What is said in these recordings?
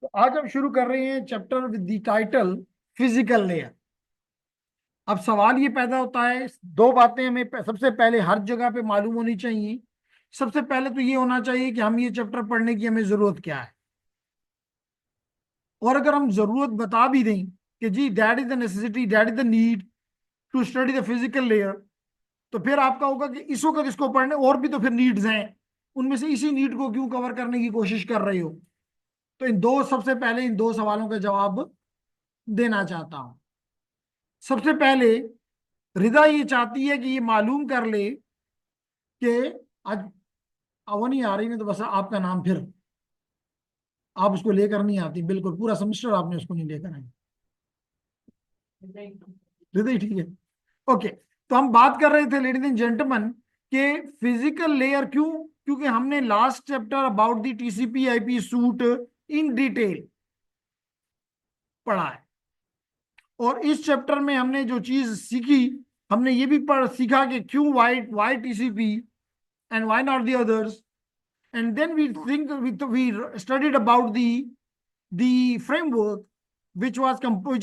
तो आज हम शुरू कर रहे हैं chapter with the title physical layer. अब सवाल ये पैदा होता है, दो बातें हमें सबसे पहले हर जगह पे मालूम होनी चाहिए। सबसे पहले तो ये होना चाहिए कि हम ये चैप्टर पढ़ने की हमें जरूरत क्या है, और अगर हम जरूरत बता भी दें कि जी that is the necessity, that is the need to study the physical layer, तो फिर आपका होगा कि इस वक्त इसको पढ़ने और भी तो फिर नीड्स हैं, उनमें से इसी नीड को क्यों कवर करने की कोशिश कर रहे हो। तो सबसे पहले इन दो सवालों का जवाब देना चाहता हूं। सबसे पहले रिदा ये चाहती है कि ये मालूम कर ले कि आज वो नहीं आ रही, नहीं तो बस आपका नाम फिर आप उसको लेकर नहीं आती, बिल्कुल पूरा सेमेस्टर आपने उसको नहीं लेकर आई। रिदा ही ठीक है। ओके, तो हम बात कर रहे थे लेडीज एंड जेंटलमैन के फिजिकल लेयर क्यों, क्योंकि हमने last chapter about the TCP IP suit in detail पढ़ा है, और इस चैप्टर में हमने जो चीज सीखी, हमने ये भी पढ़ सीखा कि क्यों why TCP and why not the others. And then we studied about the framework which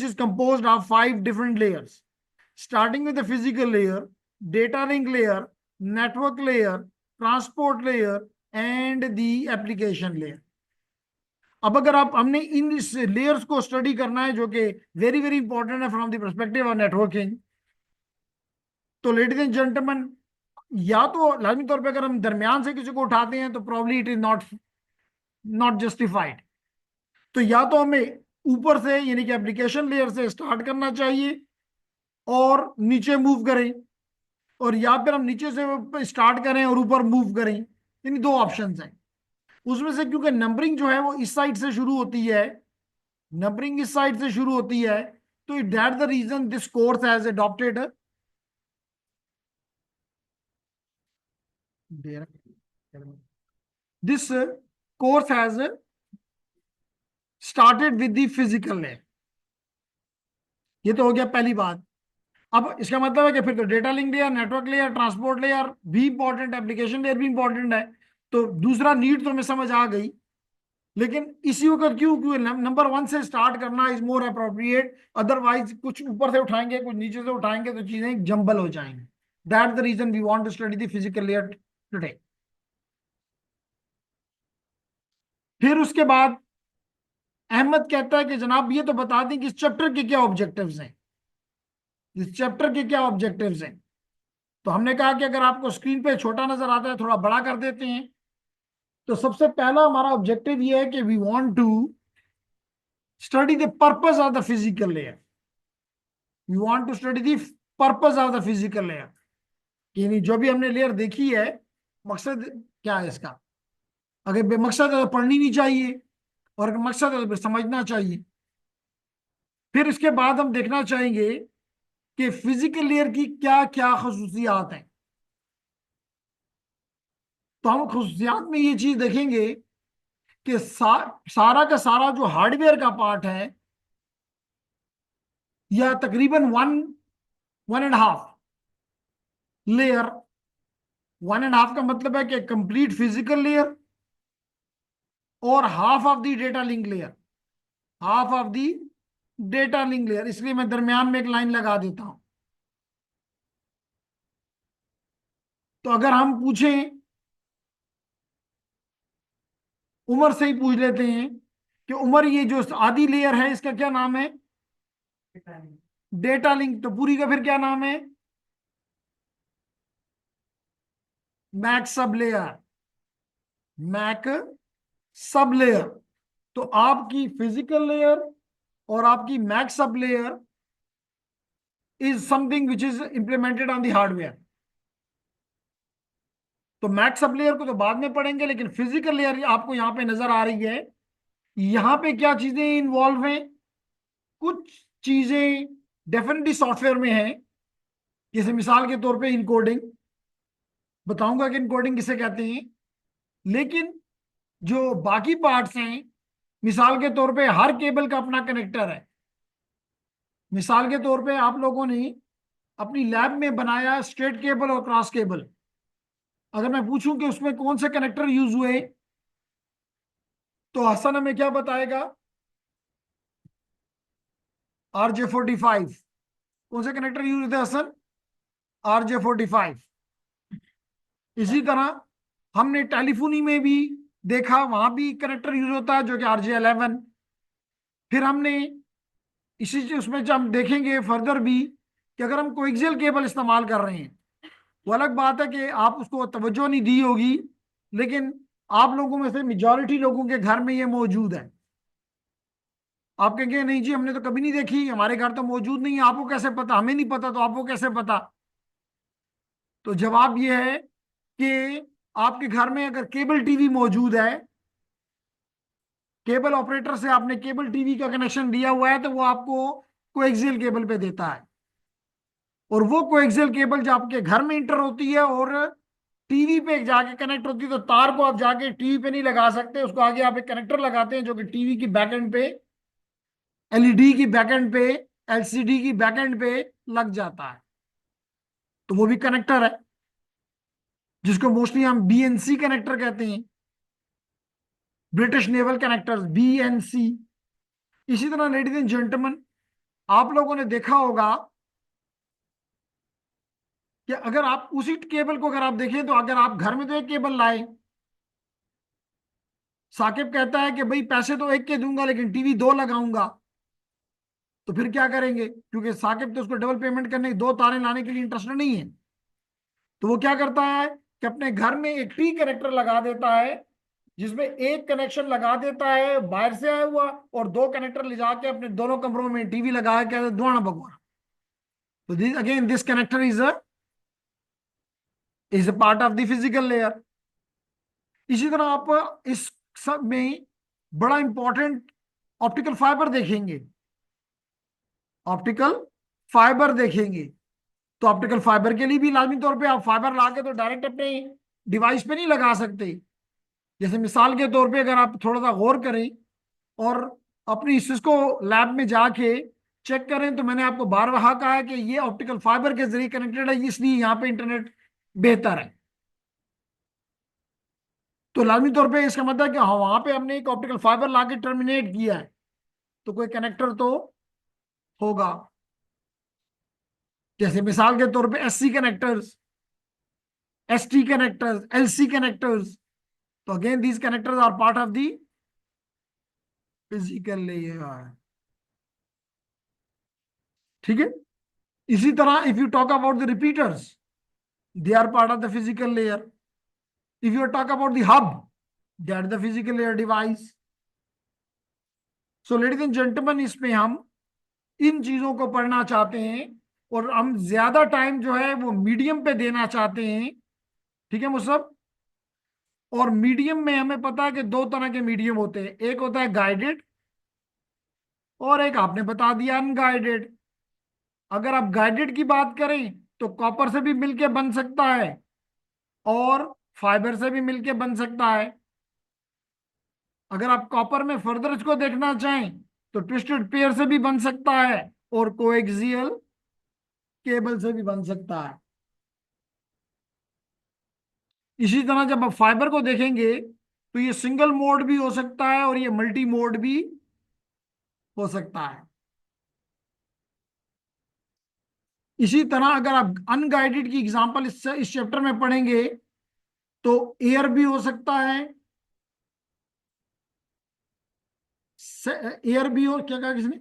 is composed of 5 different layers, starting with the physical layer, data link layer, network layer, transport layer and the application layer. अब अगर आप हमने इन layers को study करना है जो कि very very important है from the perspective of networking, तो लेडीज एंड जेंटलमैन, या तो लाजमी तौर पे अगर हम दरमियान से किसी को उठाते हैं तो probably it is not not justified. तो या तो हमें ऊपर से यानी कि एप्लीकेशन लेयर से स्टार्ट करना चाहिए और नीचे मूव करें, और या फिर हम नीचे से स्टार्ट करें और ऊपर मूव करें। यानी दो ऑप्शंस हैं उसमें से, क्योंकि नंबरिंग जो है वो इस साइड से शुरू होती है, नंबरिंग इस साइड से शुरू होती है, तो that the reason this course has adopted this course has started with the physical layer. ये तो हो गया पहली बात। अब इसका मतलब है कि फिर तो data link layer, network layer, transport layer भी इंपॉर्टेंट है, एप्लीकेशन लेयर भी इंपॉर्टेंट है। तो दूसरा नीड तो हमें समझ आ गई, लेकिन इसी वक्त क्यों क्यों नंबर 1 से स्टार्ट करना इज मोर अप्रोप्रिएट। अदरवाइज कुछ ऊपर से उठाएंगे कुछ नीचे से उठाएंगे तो चीजें जंबल हो जाएंगी। That the reason we want to study the physical layer today. फिर उसके बाद अहमद कहता है कि जनाब ये तो बता दें कि इस चैप्टर के क्या ऑब्जेक्टिव्स हैं, इस चैप्टर के क्या ऑब्जेक्टिव्स हैं। तो हमने कहा कि अगर आपको स्क्रीन पे छोटा नजर आता है थोड़ा बड़ा कर देते हैं। तो सबसे पहला हमारा ऑब्जेक्टिव ये है कि we want to study the purpose of the physical layer. We want to study the purpose of the physical layer, यानी जो भी हमने लेयर देखी है मकसद क्या है इसका। अगर बेमकसद है तो पढ़नी नहीं चाहिए, और अगर मकसद है तो फिर समझना चाहिए। फिर इसके बाद हम देखना चाहेंगे कि फिजिकल लेयर की क्या क्या खसूसियात हैं। तो हम खसूसियात में ये चीज देखेंगे कि सारा का सारा जो हार्डवेयर का पार्ट है, या तकरीबन 1.5 लेयर, 1.5 का मतलब है कि कंप्लीट फिजिकल लेयर और half of the data link layer, half of the data link layer. इसलिए मैं दरमियान में एक लाइन लगा देता हूं। तो अगर हम पूछें, उमर से ही पूछ लेते हैं कि उमर ये जो आधी लेयर है इसका क्या नाम है? Data link. तो पूरी का फिर क्या नाम है? Mac sub layer, Mac sub layer. तो आपकी फिजिकल लेयर और आपकी MAC sub layer is something which is implemented on the hardware. तो मैक सब लेयर को तो बाद में पढ़ेंगे, लेकिन फिजिकल लेयर आपको यहां पे नजर आ रही है। यहां पे क्या चीजें इन्वॉल्व हैं? कुछ चीजें डेफिनेटली सॉफ्टवेयर में है, जैसे मिसाल के तौर पे इनकोडिंग, बताऊंगा कि इनकोडिंग किसे कहते हैं। लेकिन जो बाकी पार्ट्स हैं, मिसाल के तौर पे हर केबल का अपना कनेक्टर है। मिसाल के तौर पे आप लोगों ने अपनी लैब में बनाया स्ट्रेट केबल और क्रॉस केबल। अगर मैं पूछूं कि उसमें कौन से कनेक्टर यूज हुए, तो हसन हमें क्या बताएगा? RJ45 कौन से कनेक्टर यूज होते हैं हसन? RJ45। इसी तरह हमने टेलीफोनी में भी देखा, वहां भी कनेक्टर यूज होता है जो कि RJ11। फिर हमने इसी उसमें जब हम देखेंगे फर्दर भी कि अगर हम कोएक्सियल केबल इस्तेमाल कर रहे हैं, वो अलग बात है कि आप उसको तवज्जो नहीं दी होगी, लेकिन आप लोगों में से मेजॉरिटी लोगों के घर में ये मौजूद है। आप कहेंगे नहीं जी हमने तो कभी नहीं देखी, हमारे घर तो मौजूद नहीं है। आपको कैसे पता? हमें नहीं पता तो आपको कैसे पता? तो जवाब ये है कि आपके घर में अगर केबल टीवी मौजूद है, केबल ऑपरेटर से आपने केबल टीवी का कनेक्शन दिया हुआ है, तो वो आपको कोएक्सियल केबल पे देता है। और वो कोएक्सियल केबल जो आपके घर में इंटर होती है और टीवी पे जाके कनेक्ट होती है, तो तार को आप जाके टीवी पे नहीं लगा सकते, उसको आगे आप एक कनेक्टर लगाते हैं जो कि टीवी की बैक एंड पे, एलईडी की बैक एंड पे, एलसीडी की बैक एंड पे लग जाता है। तो वो भी कनेक्टर है, जिसको मोस्टली हम बीएनसी कनेक्टर कहते हैं, ब्रिटिश नेवल कनेक्टर्स, बीएनसी। इसी तरह लेडीज एंड जेंटलमैन, आप लोगों ने देखा होगा कि अगर आप उसी केबल को अगर आप देखें, तो अगर आप घर में तो एक केबल लाए, साकिब कहता है कि भाई पैसे तो एक के दूंगा लेकिन टीवी दो लगाऊंगा, तो फिर क्या करेंगे? क्योंकि साकिब तो उसको डबल पेमेंट करने, दो तारें लाने के लिए इंटरेस्टेड नहीं है। तो वो क्या करता है कि अपने घर में एक टी कनेक्टर लगा देता है, जिसमें एक कनेक्शन लगा देता है बाहर से आया हुआ, और दो कनेक्टर ले जाके अपने दोनों कमरों में टीवी लगा के दुआना भगवान। तो this again, this connector is a part of the physical layer. इसी तरह आप इस सब में बड़ा इंपॉर्टेंट ऑप्टिकल फाइबर देखेंगे, ऑप्टिकल फाइबर देखेंगे। तो ऑप्टिकल फाइबर के लिए भी लाजमी तौर पे आप फाइबर ला के तो डायरेक्ट अपने डिवाइस पे नहीं लगा सकते। जैसे मिसाल के तौर पे अगर आप थोड़ा सा गौर करें और अपनी इस को लैब में जाके चेक करें, तो मैंने आपको बार बार कहा है कि ये ऑप्टिकल फाइबर के जरिए कनेक्टेड है, इसलिए यहाँ पे इंटरनेट बेहतर है। तो लाजमी तौर पे इसका मतलब है कि हाँ, वहां पे हमने एक ऑप्टिकल फाइबर ला के टर्मिनेट किया है, तो कोई कनेक्टर तो होगा। जैसे मिसाल के तौर पे SC connectors, ST connectors, LC connectors. तो again these connectors are part of the physical layer. ठीक है। इसी तरह if you talk about the repeaters, they are part of the physical layer. If you talk about the hub, that is the physical layer device. So ladies and gentlemen, इसमें हम इन चीजों को पढ़ना चाहते हैं और हम ज्यादा टाइम जो है वो मीडियम पे देना चाहते हैं। ठीक है मुसब? और मीडियम में हमें पता है कि दो तरह के मीडियम होते हैं, एक होता है गाइडेड और एक आपने बता दिया अनगाइडेड। अगर आप गाइडेड की बात करें तो कॉपर से भी मिलके बन सकता है और फाइबर से भी मिलके बन सकता है। अगर आप कॉपर में फर्दर इसको देखना चाहें तो ट्विस्टेड पेयर से भी बन सकता है और कोएक्सियल केबल से भी बन सकता है। इसी तरह जब आप फाइबर को देखेंगे तो ये सिंगल मोड भी हो सकता है और ये मल्टी मोड भी हो सकता है। इसी तरह अगर आप अनगाइडेड की एग्जांपल इस चैप्टर में पढ़ेंगे तो एयर भी हो सकता है, एयर भी हो, क्या कहा किसने?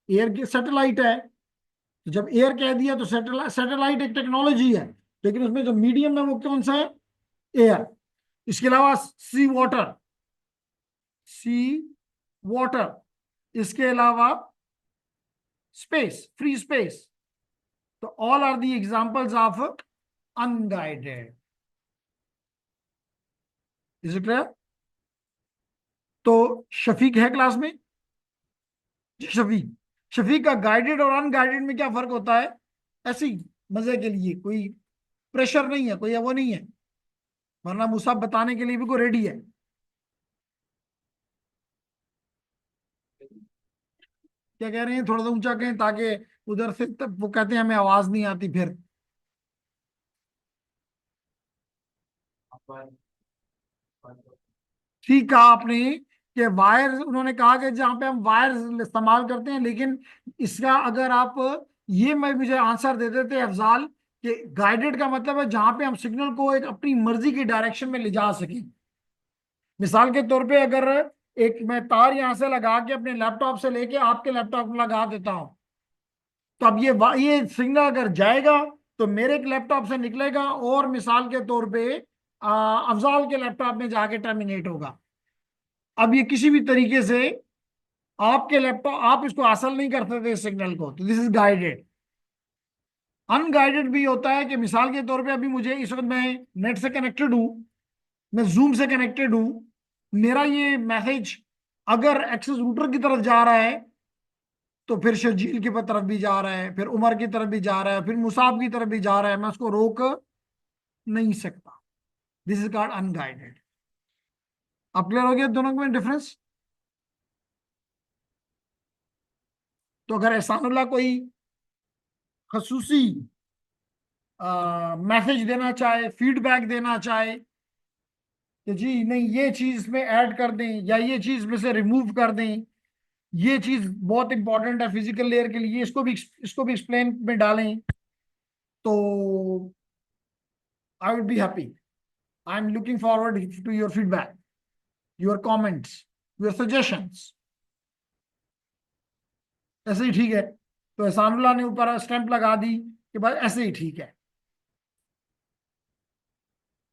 एयर की सैटेलाइट है। तो जब एयर कह दिया तो सैटेलाइट, सैटेलाइट एक टेक्नोलॉजी है, लेकिन उसमें जो मीडियम है वो कौन सा है? एयर। इसके अलावा सी वाटर, सी वाटर, इसके अलावा स्पेस, फ्री स्पेस। तो all are the examples of unguided. Is it clear? तो शफीक है क्लास में? जी शफीक। शफीक का गाइडेड और अनगाइडेड में क्या फर्क होता है? ऐसी मजे के लिए, कोई प्रेशर नहीं है, कोई वो नहीं है, वरना मुसाब बताने के लिए भी कोई रेडी है। क्या कह रहे हैं? थोड़ा सा ऊंचा कहें ताकि उधर से तब वो कहते हैं हमें आवाज नहीं आती फिर। ठीक कहा आपने कि वायर, उन्होंने कहा कि जहाँ पे हम वायर इस्तेमाल करते हैं, लेकिन इसका अगर आप ये मैं मुझे आंसर दे देते अफजाल कि गाइडेड का मतलब है जहाँ पे हम सिग्नल को एक अपनी मर्जी की डायरेक्शन में ले जा सकें। मिसाल के तौर पे अगर एक मैं तार यहां से लगा के अपने लैपटॉप से लेके आपके लैपटॉप में लगा देता हूं, तो अब ये सिग्नल अगर जाएगा तो मेरे लैपटॉप से निकलेगा और मिसाल के तौर पे अफजाल के लैपटॉप में जाके टर्मिनेट होगा। अब ये किसी भी तरीके से आपके लैपटॉप, आप इसको हासिल नहीं कर सकते सिग्नल को, तो दिस इज गाइडेड। अनगाइडेड भी होता है कि मिसाल के तौर पे अभी मुझे इस वक्त मैं नेट से कनेक्टेड हूं, मैं जूम से कनेक्टेड हूं, मेरा ये मैसेज अगर एक्सेस रूटर की तरफ जा रहा है तो फिर शर्जील की तरफ भी जा रहा है, फिर उमर की तरफ भी जा रहा है, फिर मुसाब की तरफ भी जा रहा है, मैं उसको रोक नहीं सकता। This is called unguided. अब क्लियर हो गया दोनों में डिफरेंस? तो अगर एहसानुल्लाह कोई खसूसी मैसेज देना चाहे, फीडबैक देना चाहे कि जी नहीं ये चीज इसमें ऐड कर दें या ये चीज में से रिमूव कर दें, ये चीज बहुत इंपॉर्टेंट है फिजिकल लेयर के लिए, इसको भी एक्सप्लेन में डालें, तो I would be happy. I am looking forward to your feedback, your comments, your suggestions. ऐसे ही ठीक है? तो एहसानुल्लाह ने ऊपर स्टैंप लगा दी कि भाई ऐसे ही ठीक है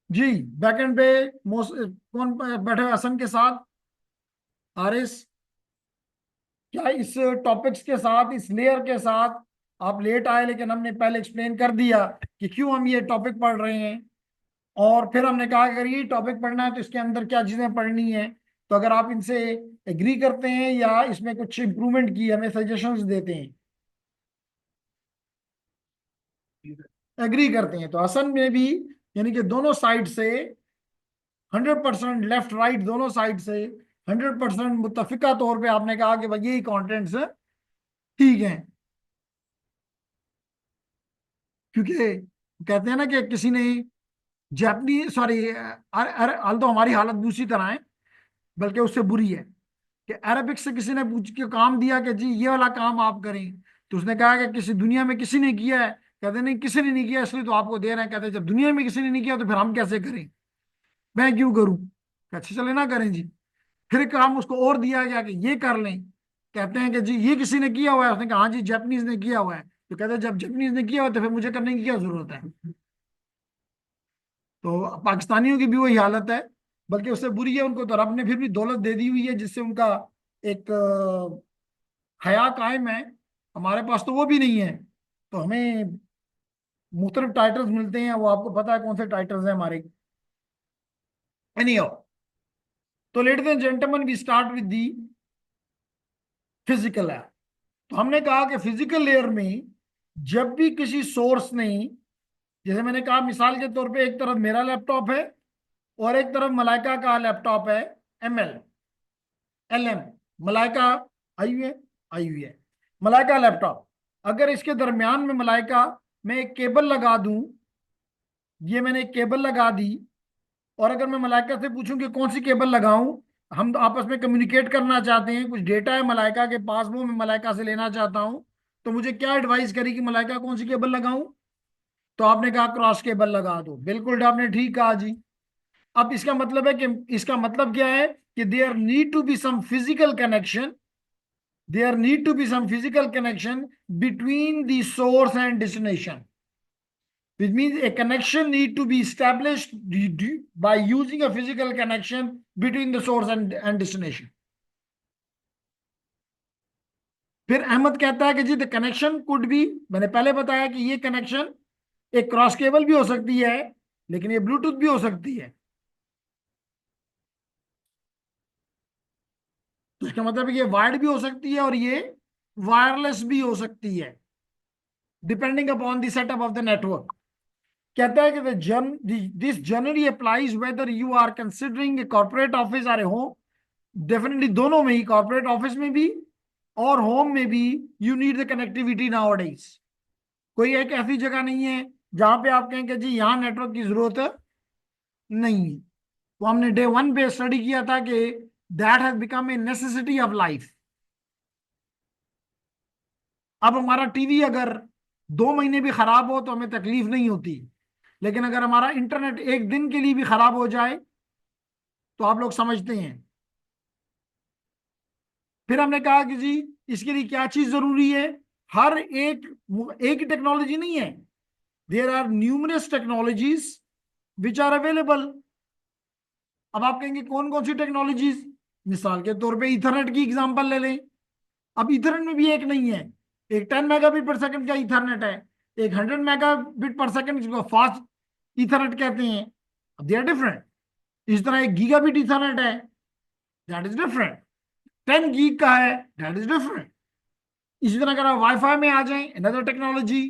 जी। बैकएंड पे कौन बैठे हुए? हसन के साथ, आरिस। क्या इस टॉपिक्स के साथ, इस लेयर के साथ आप लेट आए, लेकिन हमने पहले एक्सप्लेन कर दिया कि क्यों हम ये टॉपिक पढ़ रहे हैं, और फिर हमने कहा अगर ये टॉपिक पढ़ना है तो इसके अंदर क्या चीजें पढ़नी है। तो अगर आप इनसे एग्री करते हैं या इसमें कुछ इंप्रूवमेंट की हमें सजेशंस देते हैं, एग्री करते हैं, तो हसन में भी यानी कि दोनों साइड से 100% लेफ्ट राइट दोनों साइड से 100% मुत्तफिका तौर पे आपने कहा कि भाई यही कॉन्टेंट्स ठीक है। क्योंकि कहते हैं ना कि किसी ने जापानी सॉरी अरे हाल तो हमारी हालत दूसरी तरह है, बल्कि उससे बुरी है कि अरबिक से किसी ने पूछ के काम दिया कि जी ये वाला काम आप करें, तो उसने कहा कि किसी दुनिया में किसी ने किया है, कहते नहीं किसी ने नहीं किया इसलिए तो आपको दे रहे हैं। कहते जब दुनिया में किसी ने नहीं किया तो फिर हम कैसे करें, मैं क्यों करूं? अच्छा चले ना करें जी। फिर काम उसको और दिया गया कि ये कर लें, कहते हैं कि जी ये किसी ने किया हुआ है, उसने कहा हाँ जी जापानीज ने किया हुआ है, तो कहते हैं जब जापानीज ने किया हुआ है तो फिर मुझे करने की क्या जरूरत है? तो पाकिस्तानियों की भी वही हालत है, बल्कि उससे बुरी है। उनको तो रब ने फिर भी दौलत दे दी हुई है जिससे उनका एक हया कायम है। हमारे पास तो वो भी नहीं है, तो हमें मुख्तलिफ टाइटल्स मिलते हैं, वो आपको पता है कौन से टाइटल्स हैं हमारे। एनी तो ladies and gentleman we start with the physical layer. तो हमने कहा कि फिजिकल लेयर में जब भी किसी सोर्स ने, जैसे मैंने कहा मिसाल के तौर पे एक तरफ मेरा लैपटॉप है और एक तरफ मलाइका का लैपटॉप है, ML LM मलाइका आई हुई है, आई हुई है मलाइका लैपटॉप। अगर इसके दरमियान में मलाइका मैं एक केबल लगा दूं, ये मैंने एक केबल लगा दी, और अगर मैं मलाइका से पूछूं कि कौन सी केबल लगाऊं, हम आपस में कम्युनिकेट करना चाहते हैं, कुछ डेटा है मलाइका के पास वो मैं मलाइका से लेना चाहता हूं, तो मुझे क्या एडवाइस करी कि मलाइका कौन सी केबल लगाऊं? तो आपने कहा क्रॉस केबल लगा दो। बिल्कुल आपने ठीक कहा जी। अब इसका मतलब है कि इसका मतलब क्या है कि there need to be some physical connection, there need to be some physical connection between the source and destination, which means a connection need to be established by using a physical connection between the source and destination. फिर अहमद कहता है कि जी the connection could be, मैंने पहले बताया कि ये connection एक क्रॉस केबल भी हो सकती है, लेकिन ये ब्लूटूथ भी हो सकती है। तो इसका मतलब है कि ये वायर्ड भी हो सकती है और ये वायरलेस भी हो सकती है, depending upon the setup of the network. कहता है कि this generally applies whether you are considering a corporate office और ए होम। डेफिनेटली दोनों में ही, कॉर्पोरेट ऑफिस में भी और होम में भी, you need the connectivity now days. कोई एक ऐसी जगह नहीं है जहां पे आप कहें कि जी यहाँ नेटवर्क की जरूरत नहीं है। तो हमने डे 1 पे स्टडी किया था कि that has become a necessity of life. अब हमारा टीवी अगर 2 महीने भी खराब हो तो हमें तकलीफ नहीं होती, लेकिन अगर हमारा इंटरनेट एक दिन के लिए भी खराब हो जाए तो आप लोग समझते हैं। फिर हमने कहा कि जी इसके लिए क्या चीज जरूरी है। हर एक ही टेक्नोलॉजी नहीं है, there are numerous technologies which are available. अब आप कहेंगे कौन कौन सी टेक्नोलॉजीज? मिसाल के तौर पे इथरनेट की एग्जांपल ले लें। अब इथरनेट में भी एक नहीं है, एक 10 मेगाबिट पर सेकंड का इथरनेट है, एक 100 मेगाबिट पर सेकंड जिसको फास्ट इथरनेट कहते हैं। They are different. इस तरह एक गीगाबिट इथरनेट है, दैट इज डिफरेंट। 10 गीग का है, दैट इज डिफरेंट। इसी तरह अगर आप वाईफाई में आ जाएं, अनदर टेक्नोलॉजी,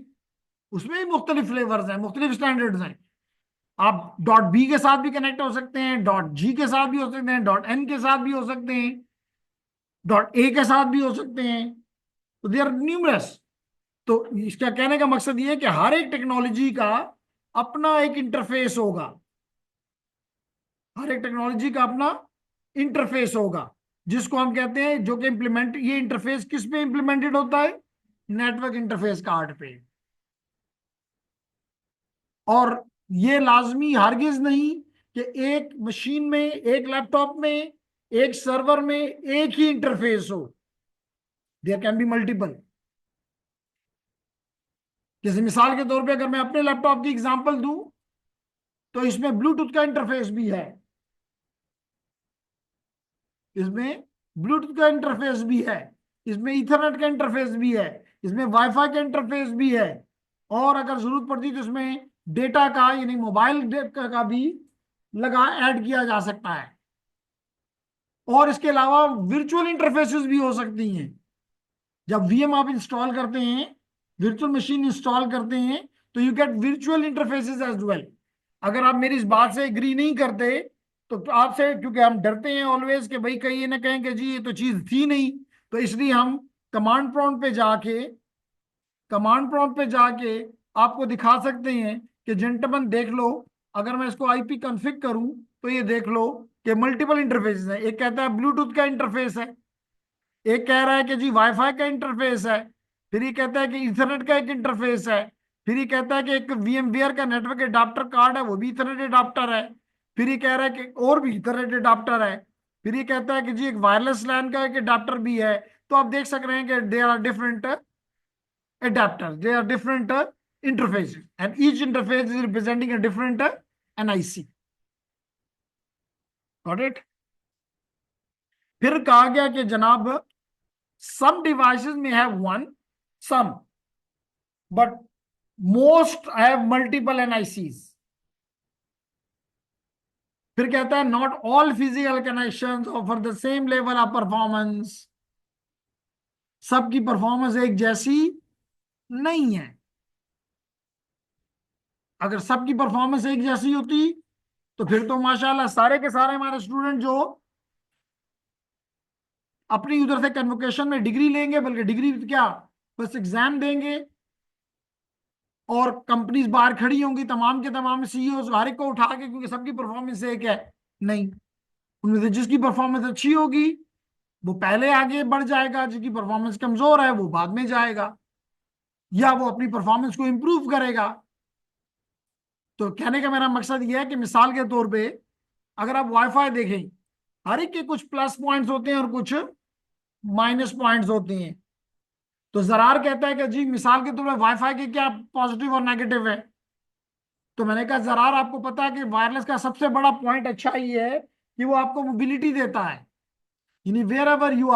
उसमें भी मुख्तलिफ फ्लेवर्स हैं, मुख्तलिफ स्टैंडर्ड्स हैं। आप डॉट बी के साथ भी कनेक्ट हो सकते हैं, डॉट जी के साथ भी हो सकते हैं, डॉट एन के साथ भी हो सकते हैं, डॉट ए के साथ भी हो सकते हैं। तो दे आर न्यूमरस। तो इसका कहने का मकसद ये है कि हर एक टेक्नोलॉजी का अपना एक इंटरफेस होगा, हर एक टेक्नोलॉजी का अपना इंटरफेस होगा, जिसको हम कहते हैं, जो कि इंप्लीमेंट, ये इंटरफेस किस पे इंप्लीमेंटेड होता है? नेटवर्क इंटरफेस कार्ड पे। और ये लाजमी हरगिज नहीं कि एक मशीन में, एक लैपटॉप में, एक सर्वर में एक ही इंटरफेस हो। There can be multiple. जैसे मिसाल के तौर पे अगर मैं अपने लैपटॉप की एग्जांपल दूं तो इसमें ब्लूटूथ का इंटरफेस भी है, इसमें ब्लूटूथ का इंटरफेस भी है, इसमें ईथरनेट का इंटरफेस भी है, इसमें वाईफाई का इंटरफेस भी है। और अगर जरूरत पड़ती तो इसमें डेटा का, यानी मोबाइल डेटा का भी लगा ऐड किया जा सकता है। और इसके अलावा वर्चुअल इंटरफेसेस भी हो सकती हैं। जब वीएम आप इंस्टॉल करते हैं, वर्चुअल मशीन इंस्टॉल करते हैं, तो you get virtual interfaces as well. अगर आप मेरी इस बात से एग्री नहीं करते तो आपसे, क्योंकि हम डरते हैं ऑलवेज कि भाई कहीं ये ना कहें कि जी ये तो चीज थी नहीं, तो इसलिए हम कमांड प्रॉम्प्ट पे जाके आपको दिखा सकते हैं कि जेंटलमैन देख लो, अगर मैं इसको आईपी कॉन्फ़िग करूं तो ये देख लो कि मल्टीपल इंटरफेसेस है। एक कहता है ब्लूटूथ का इंटरफेस है, एक कह रहा है कि जी वाईफाई का इंटरफेस है, फिर ये कहता है कि इथरनेट का एक इंटरफेस है, फिर ये कहता है कि एक वीएमवेयर का नेटवर्क एडाप्टर कार्ड है, वो भी इथरनेट एडाप्टर है, फिर ये कह रहा है कि और भी इथरनेट एडाप्टर है, फिर ये कहता है कि जी एक वायरलेस लैन का एक एडाप्टर भी है। तो आप देख सक रहे हैं कि there are different adapters, they are different interfaces, and each interface is representing a different NIC. Got it? फिर कहा गया कि जनाब some devices may have one, some, but most have multiple NICs. फिर कहता है not all physical connections offer the same level of performance. सबकी performance एक जैसी नहीं है। अगर सबकी परफॉर्मेंस एक जैसी होती तो फिर तो माशाल्लाह सारे के सारे हमारे स्टूडेंट जो अपनी उधर से कन्वोकेशन में डिग्री लेंगे, बल्कि डिग्री क्या, बस एग्जाम देंगे और कंपनीज बाहर खड़ी होंगी, तमाम के तमाम सीईओ हर एक को उठा के, क्योंकि सबकी परफॉर्मेंस एक है। नहीं, उनमें से जिसकी परफॉर्मेंस अच्छी होगी वो पहले आगे बढ़ जाएगा, जिसकी परफॉर्मेंस कमजोर है वो बाद में जाएगा, या वो अपनी परफॉर्मेंस को इंप्रूव करेगा। तो कहने का मेरा मकसद ये है कि मिसाल के तौर पे अगर आप वाईफाई देखें, हर एक के कुछ प्लस पॉइंट्स होते हैं और कुछ माइनस पॉइंट्स होते हैं। तो जरार कहता है कि जी मिसाल के तौर पर वाईफाई के क्या पॉजिटिव और नेगेटिव है। तो मैंने कहा जरार आपको पता है कि वायरलेस का सबसे बड़ा पॉइंट अच्छा ये है कि वो आपको मोबिलिटी देता है, यानी wherever you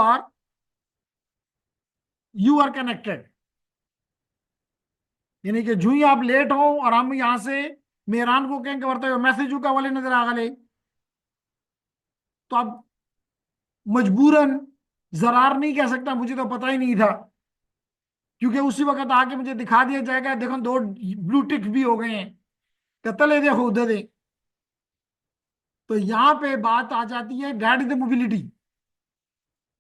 are connected. यानी कि जो ही आप लेट हो और हम यहां से मेहरान को कहें करते मैसेज का वाले नजर आ गए, तो आप मजबूरन जरार नहीं कह सकता मुझे तो पता ही नहीं था, क्योंकि उसी वक्त आके मुझे दिखा दिया जाएगा देखो 2 ब्लू टिक भी हो गए हैं, कतल देखो उधर दे। तो यहां पे बात आ जाती है दैट इज द मोबिलिटी।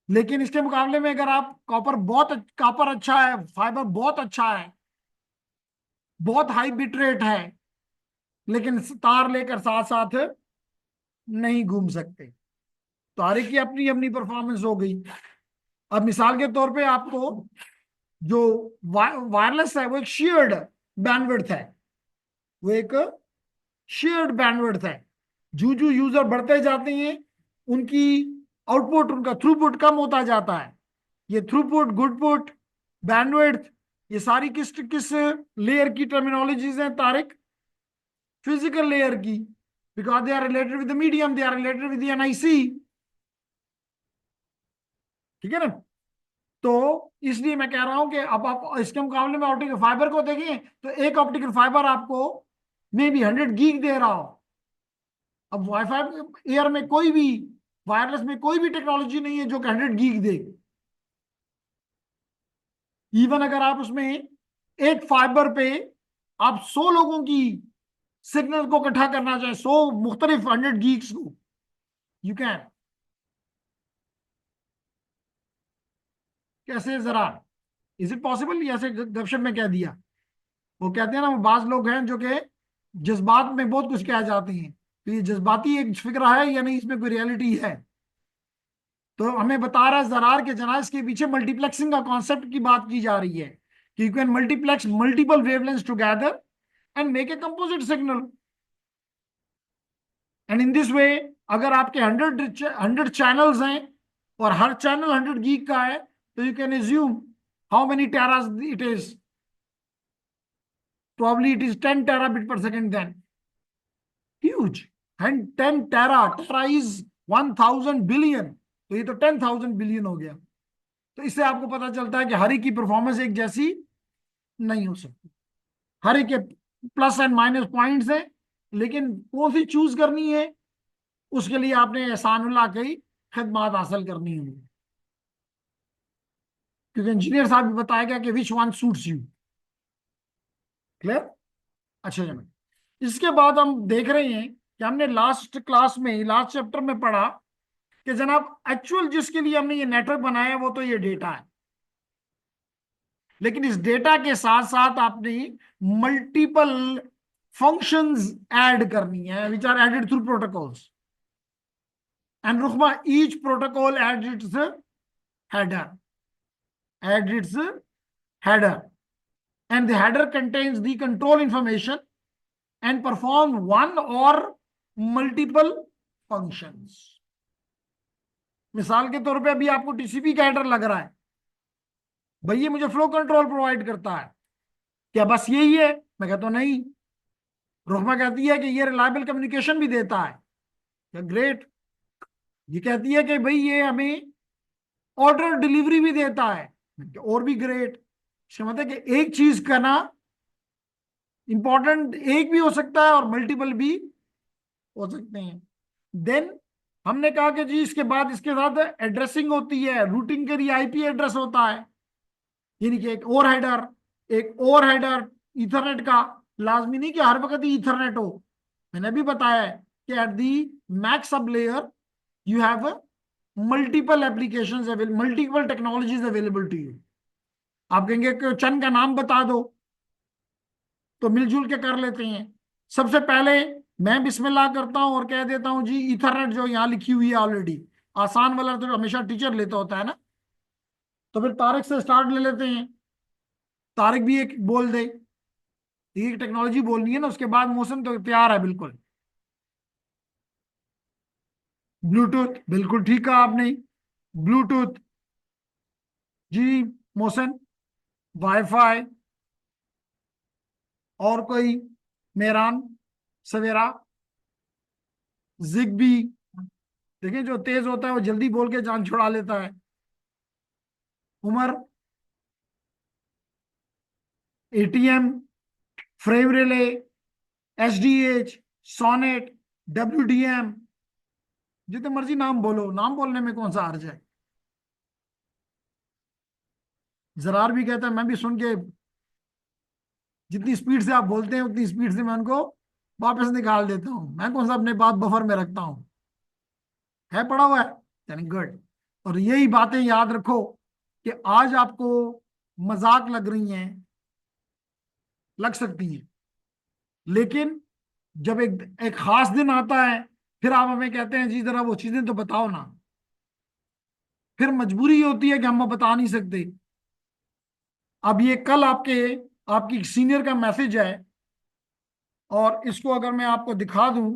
लेकिन इसके मुकाबले में अगर आप कॉपर अच्छा है, फाइबर बहुत अच्छा है, बहुत हाई बिट रेट है, लेकिन तार लेकर साथ साथ नहीं घूम सकते। तारिक की अपनी अपनी परफॉर्मेंस हो गई। अब मिसाल के तौर पे आपको जो वायरलेस है वो एक शेयर्ड बैंडविड्थ है, वो एक शेयर्ड बैंडविड्थ है। जो जो यूजर बढ़ते जाते हैं उनकी आउटपुट, उनका थ्रूपुट कम होता जाता है। ये थ्रूपुट, गुडपुट, बैंडविड्थ, ये सारी किस किस लेयर की टर्मिनोलॉजीज हैं तारिक? फिजिकल लेयर की, because they are related with the medium, they are related with the NIC. ठीक है ना? तो इसलिए मैं कह रहा हूं कि अब आप इसके मुकाबले में ऑप्टिकल फाइबर को देखें तो एक ऑप्टिकल फाइबर आपको मे बी 100 गीग दे रहा हो। अब वाईफाई एयर में कोई भी, वायरलेस में कोई भी टेक्नोलॉजी नहीं है जो कि 100 गीग दे। इवन अगर आप उसमें एक फाइबर पे आप 100 लोगों की सिग्नल को इकट्ठा करना चाहें, 100 मुख्तलिफ 100 गीग्स को, यू कैन। कैसे जरा, इज इट पॉसिबल? ऐसे गपशप में कह दिया। वो कहते हैं ना, वो बाज लोग हैं जो कि जज्बात में बहुत कुछ कह जाते हैं, तो ये जज्बाती एक फिक्र है या नहीं, इसमें कोई रियलिटी है? तो हमें बता रहा है जरार के जनाज के पीछे मल्टीप्लेक्सिंग का कॉन्सेप्ट की बात की जा रही है कि you can multiplex multiple wavelengths together and make a composite signal. And in this way, अगर आपके 100 चैनल्स हैं और हर चैनल 100 गीग का है, तो you can assume how many teras it is. Probably it is 10 terabit per second then. Huge. And 10 tera is 1000 billion, तो ये तो 10,000 बिलियन हो गया। तो इससे आपको पता चलता है कि हर एक की परफॉर्मेंस एक जैसी नहीं हो सकती। हर एक के प्लस एंड माइनस पॉइंट्स हैं, लेकिन कौन सी चूज करनी है उसके लिए आपने एहसानुल्लाह की खिदमत हासिल करनी होगी, क्योंकि इंजीनियर साहब भी बताएगा कि which one suits you. Clear? अच्छा जनाब, इसके बाद हम देख रहे हैं कि हमने लास्ट क्लास में, लास्ट चैप्टर में पढ़ा कि जनाब एक्चुअल जिसके लिए हमने ये नेटवर्क बनाया है वो तो ये डेटा है, लेकिन इस डेटा के साथ साथ आपने मल्टीपल फंक्शंस ऐड करनी है, which are added through protocols. And Rukma, each protocol add its header, add its header, and the header contains the control information and perform one or multiple functions। मिसाल के तौर पे अभी आपको टीसीपी का header लग रहा है, भैया मुझे फ्लो कंट्रोल प्रोवाइड करता है, क्या बस यही है? मैं कहता हूं नहीं। रोहमा कहती है कि ये रिलायबल कम्युनिकेशन भी देता है, क्या ग्रेट। ये कहती है कि भाई ये हमें ऑर्डर डिलीवरी भी देता है, और भी ग्रेट। इसका मतलब है कि एक चीज करना इंपॉर्टेंट एक भी हो सकता है और मल्टीपल भी हो सकते हैं। देन हमने कहा कि जी इसके बाद इसके साथ एड्रेसिंग होती है, रूटिंग के लिए आईपी एड्रेस होता है, यानी कि एक और हेडर, एक और हेडर ईथरनेट का। लाजमी नहीं कि हर वक्त ही ईथरनेट हो, मैंने भी बताया है कि at the MAC sub layer you have multiple applications available, multiple technologies available to you. आप कहेंगे कि चंद का नाम बता दो, तो मिलजुल के कर लेते हैं। सबसे पहले मैं बिस्मिल्लाह करता हूं और कह देता हूं जी ईथरनेट जो यहाँ लिखी हुई है ऑलरेडी, आसान वाला तो हमेशा टीचर लेता होता है ना, तो फिर तारिक से स्टार्ट ले लेते हैं। तारिक भी एक बोल दे, एक टेक्नोलॉजी बोलनी है ना, उसके बाद मौसम तो तैयार है बिल्कुल। ब्लूटूथ, बिल्कुल ठीक कहा आपने, ब्लूटूथ जी। मोशन, वाईफाई, और कोई? मेहरान, सवेरा, जिगबी। देखिए जो तेज होता है वो जल्दी बोल के जान छुड़ा लेता है। उमर, ATM, frame relay, SDH, SONET, WDM, जितने मर्जी नाम बोलो, नाम बोलने में कौन सा हर्ज है। जरार भी कहता है, मैं भी सुन के जितनी स्पीड से आप बोलते हैं उतनी स्पीड से मैं उनको वापस निकाल देता हूँ, मैं कौन सा अपने बात बफर में रखता हूँ, है पड़ा हुआ है, यानी गुड। और यही बातें याद रखो कि आज आपको मजाक लग रही हैं, लग सकती हैं, लेकिन जब एक एक खास दिन आता है फिर आप हमें कहते हैं जी जरा वो चीजें तो बताओ ना, फिर मजबूरी होती है कि हम बता नहीं सकते। अब ये कल आपकी सीनियर का मैसेज है, और इसको अगर मैं आपको दिखा दूं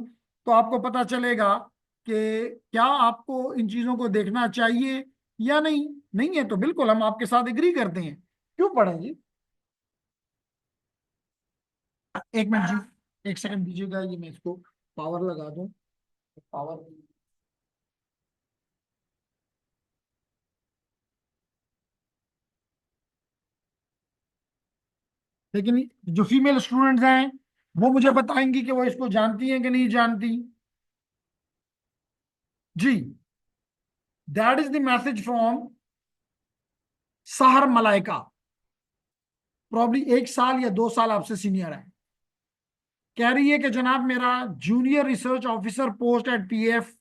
तो आपको पता चलेगा कि क्या आपको इन चीजों को देखना चाहिए या नहीं। नहीं है तो बिल्कुल हम आपके साथ एग्री करते हैं, क्यों पढ़ें जी। एक मिनट जी, एक सेकंड दीजिएगा, ये मैं इसको पावर लगा दूं। पावर, लेकिन जो फीमेल स्टूडेंट्स हैं वो मुझे बताएंगी कि वो इसको जानती हैं कि नहीं जानती। जी, that is the message from Sahar Malaika. Probably 1 साल या 2 साल आपसे सीनियर है। कह रही है कि जनाब मेरा junior research officer post at PF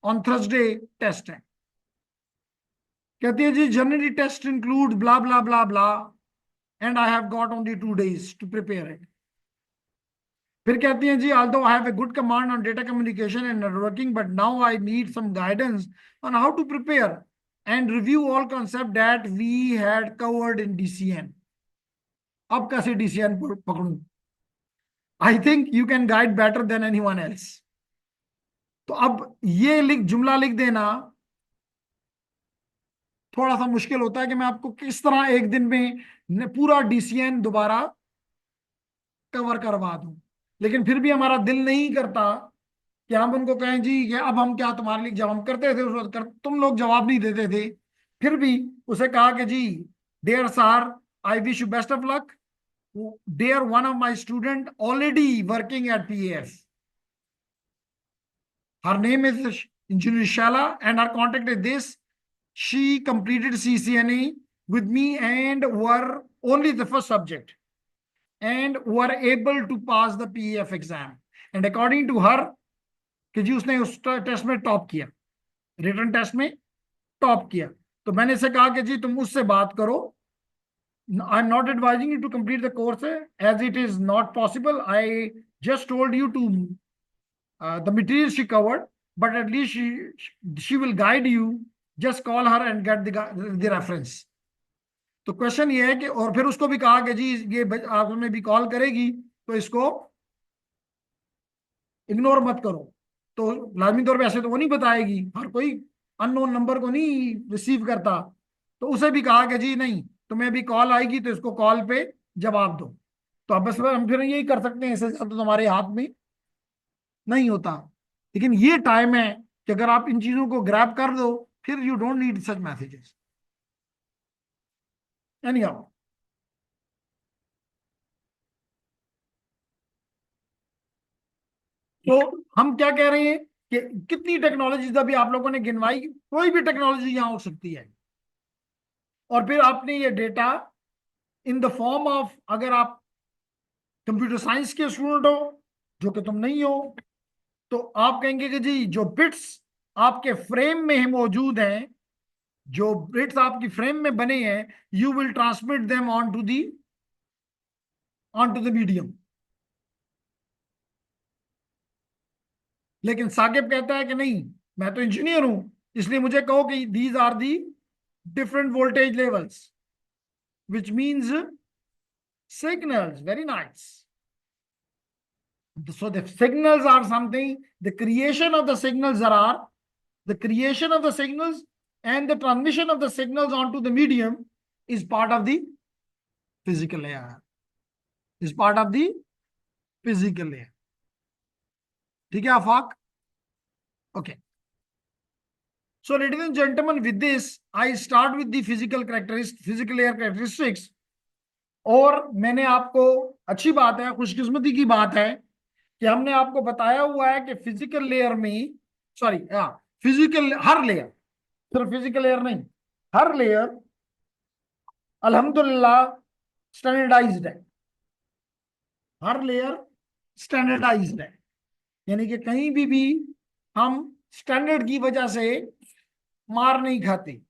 on Thursday test है। कहती है जी generally test include blah blah blah blah and I have got only 2 days to prepare it. फिर कहती हैं जी although I have a good command on data communication and networking, but now I need some guidance on how to prepare and review all concept that we had covered in DCN. अब कैसे DCN पकड़ूं? I think you can guide better than anyone else. तो अब ये जुमला लिख देना थोड़ा सा मुश्किल होता है कि मैं आपको किस तरह एक दिन में पूरा DCN दोबारा कवर करवा दूं। लेकिन फिर भी हमारा दिल नहीं करता कि हम उनको कहें जी कि अब हम क्या तुम्हारे लिए, जब हम करते थे उस वक्त तुम लोग जवाब नहीं देते थे। फिर भी उसे कहा कि जी dear sir, I wish you best of luck, dear one of my student already working at PF, her name is engineer Shala and her contact is this, she completed CCNA with me and were only the first subject and were able to pass the PEF exam, and according to her कि जी उसने उस test में top किया, written test में top किया। तो मैंने इसे कहा कि जी तुम उससे बात करो, I am not advising you to complete the course as it is not possible, I just told you to the material she covered, but at least she will guide you, just call her and get the reference. तो question ये है कि, और फिर उसको भी कहा कि जी ये आपने भी कॉल करेगी तो इसको इग्नोर मत करो। तो लाजमी तौर पे ऐसे तो वो नहीं बताएगी, हर कोई अननोन नंबर को नहीं रिसीव करता। तो उसे भी कहा कि जी नहीं, तुम्हें अभी कॉल आएगी तो इसको कॉल पे जवाब दो। तो अब बस हम फिर यही कर सकते हैं, इससे ज्यादा तो तुम्हारे हाथ में नहीं होता। लेकिन ये टाइम है कि अगर आप इन चीजों को ग्रैब कर दो फिर you don't need such messages any how. तो हम क्या कह रहे हैं कि कितनी टेक्नोलॉजीज अभी आप लोगों ने गिनवाई, कोई भी टेक्नोलॉजी यहां हो सकती है। और फिर आपने ये data in the form of, अगर आप कंप्यूटर साइंस के स्टूडेंट हो जो कि तुम नहीं हो, तो आप कहेंगे कि जी जो बिट्स आपके फ्रेम में मौजूद हैं, जो बिट्स आपकी फ्रेम में बने हैं, you will transmit them on to the medium. लेकिन साकिब कहता है कि नहीं, मैं तो इंजीनियर हूं, इसलिए मुझे कहो कि these are the different voltage levels, which means signals. Very nice. So the signals are something, the creation of the signals the creation of the signals and the transmission of the signals onto the medium is part of the physical layer, is part of the physical layer. ठीक है आफाक? Okay. So ladies and gentlemen, with this I start with the physical layer characteristics. और मैंने आपको, अच्छी बात है, खुशकिस्मती की बात है कि हमने आपको बताया हुआ है कि फिजिकल लेयर में, सॉरी हाँ, फिजिकल हर लेयर, सिर्फ फिजिकल लेयर नहीं, हर लेयर अल्हम्दुलिल्लाह स्टैंडर्डाइज्ड है। हर लेयर स्टैंडर्डाइज्ड है, यानी कि कहीं भी हम स्टैंडर्ड की वजह से मार नहीं खाते।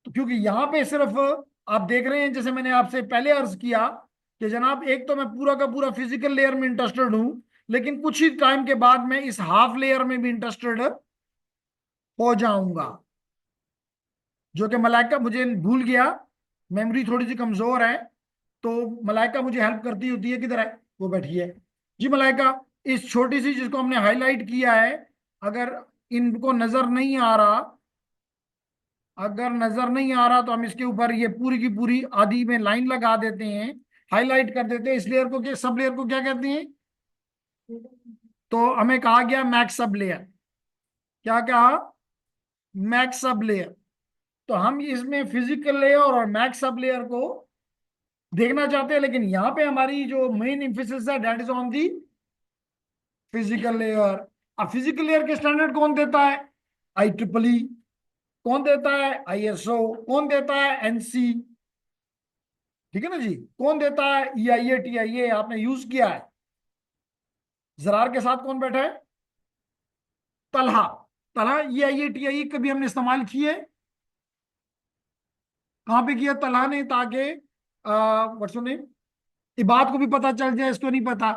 तो क्योंकि यहां पे सिर्फ आप देख रहे हैं, जैसे मैंने आपसे पहले अर्ज किया कि जनाब एक तो मैं पूरा का पूरा फिजिकल लेयर में इंटरेस्टेड हूं, लेकिन कुछ ही टाइम के बाद मैं इस हाफ लेयर में भी इंटरेस्टेड हो जाऊंगा। जो कि मलाइका मुझे भूल गया, मेमोरी थोड़ी सी कमजोर है, तो मलाइका मुझे हेल्प करती होती है, किधर है, वो बैठी है। जी मलाइका, इस छोटी सी जिसको हमने हाईलाइट किया है, अगर इनको नजर नहीं आ रहा, अगर नजर नहीं आ रहा तो हम इसके ऊपर ये पूरी की पूरी आधी में लाइन लगा देते हैं, हाईलाइट कर देते हैं। इस लेयर को, क्या सब लेयर को क्या कहते हैं? तो हमें कहा गया मैक्स सब लेयर। क्या कहा? Max sub layer. तो हम इसमें फिजिकल लेयर और मैक्स सब लेयर को देखना चाहते हैं, लेकिन यहाँ पे हमारी जो मेन इंफोसिस है that is on the physical layer. अब फिजिकल लेयर के स्टैंडर्ड कौन देता है? IEEE। कौन देता है? ISO। कौन देता है? NC। ठीक है ना जी? कौन देता है? EIA TIA। आपने यूज किया है। जरार के साथ कौन बैठा है? तलहा। तलहा EIA TIA कभी हमने इस्तेमाल किए? कहाँ पे किया तलहा ने? ताकि व्हाट्स योर नेम, इबाद को भी पता चल जाए, इसको नहीं पता।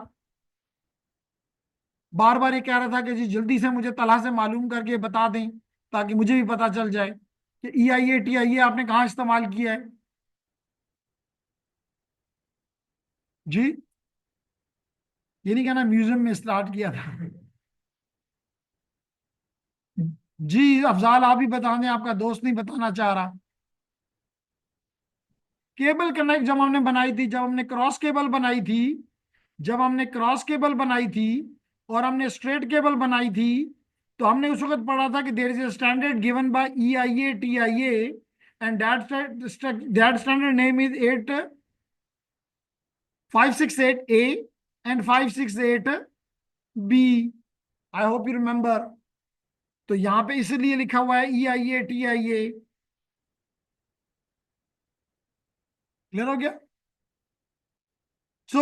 बार बार ये कह रहा था कि जी जल्दी से मुझे तलहा से मालूम करके बता दें, ताकि मुझे भी पता चल जाए कि EIA TIA आपने कहाँ इस्तेमाल किया है। जी, ये नहीं कहना म्यूजियम में स्टार्ट किया था। जी अफजाल, आप ही बता दें, आपका दोस्त नहीं बताना चाह रहा। केबल कनेक्ट जब हमने बनाई थी, जब हमने क्रॉस केबल बनाई थी, जब हमने क्रॉस केबल बनाई थी और हमने स्ट्रेट केबल बनाई थी, तो हमने उस वक्त पढ़ा था कि there is a standard given by EIA TIA and that standard name is 8568A and 568B। I hope you remember. तो यहाँ पे इसलिए लिखा हुआ है EIA TIA। क्लियर हो गया? सो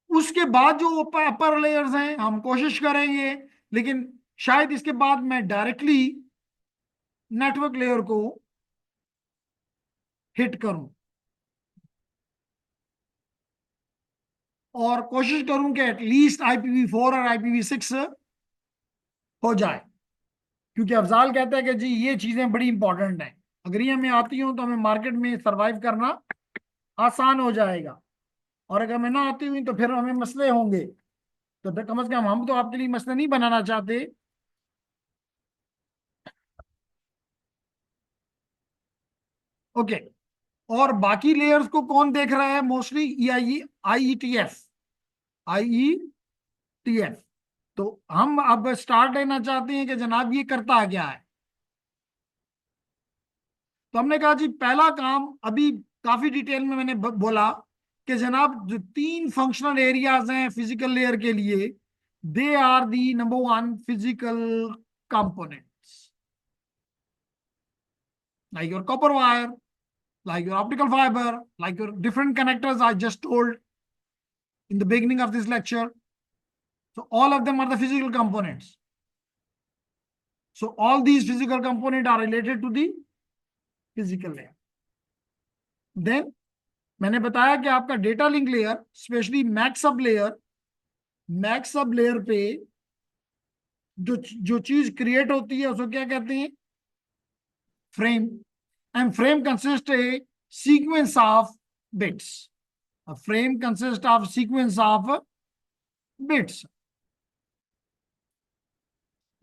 उसके बाद जो अपर लेयर्स हैं हम कोशिश करेंगे, लेकिन शायद इसके बाद मैं डायरेक्टली नेटवर्क लेयर को हिट करूं, और कोशिश करूं कि एटलीस्ट IPv4 और IPv6 हो जाए। क्योंकि अफजाल कहता है कि जी ये चीजें बड़ी इंपॉर्टेंट हैं, अगर ये हमें आती हो तो हमें मार्केट में सरवाइव करना आसान हो जाएगा, और अगर हमें ना आती हुई तो फिर हमें मसले होंगे। तो फिर कम से कम हम तो आपके लिए मसले नहीं बनाना चाहते। ओके। और बाकी लेयर्स को कौन देख रहा है? Mostly IETF। तो हम अब स्टार्ट लेना चाहते हैं कि जनाब ये करता क्या है। तो हमने कहा जी पहला काम, अभी काफी डिटेल में मैंने बोला कि जनाब जो 3 फंक्शनल एरियाज हैं फिजिकल लेयर के लिए, they are the number 1 physical components, like your copper wire, like your optical fiber, like your different connectors I just told in the beginning of this lecture. So all of them are the physical components. So all these physical components are related to the physical layer. Then मैंने बताया कि आपका data link layer, specially max sub layer पे जो जो चीज create होती है उसको क्या कहते हैं? Frame. And frame consist A sequence of bits. A frame consists of sequence of bits.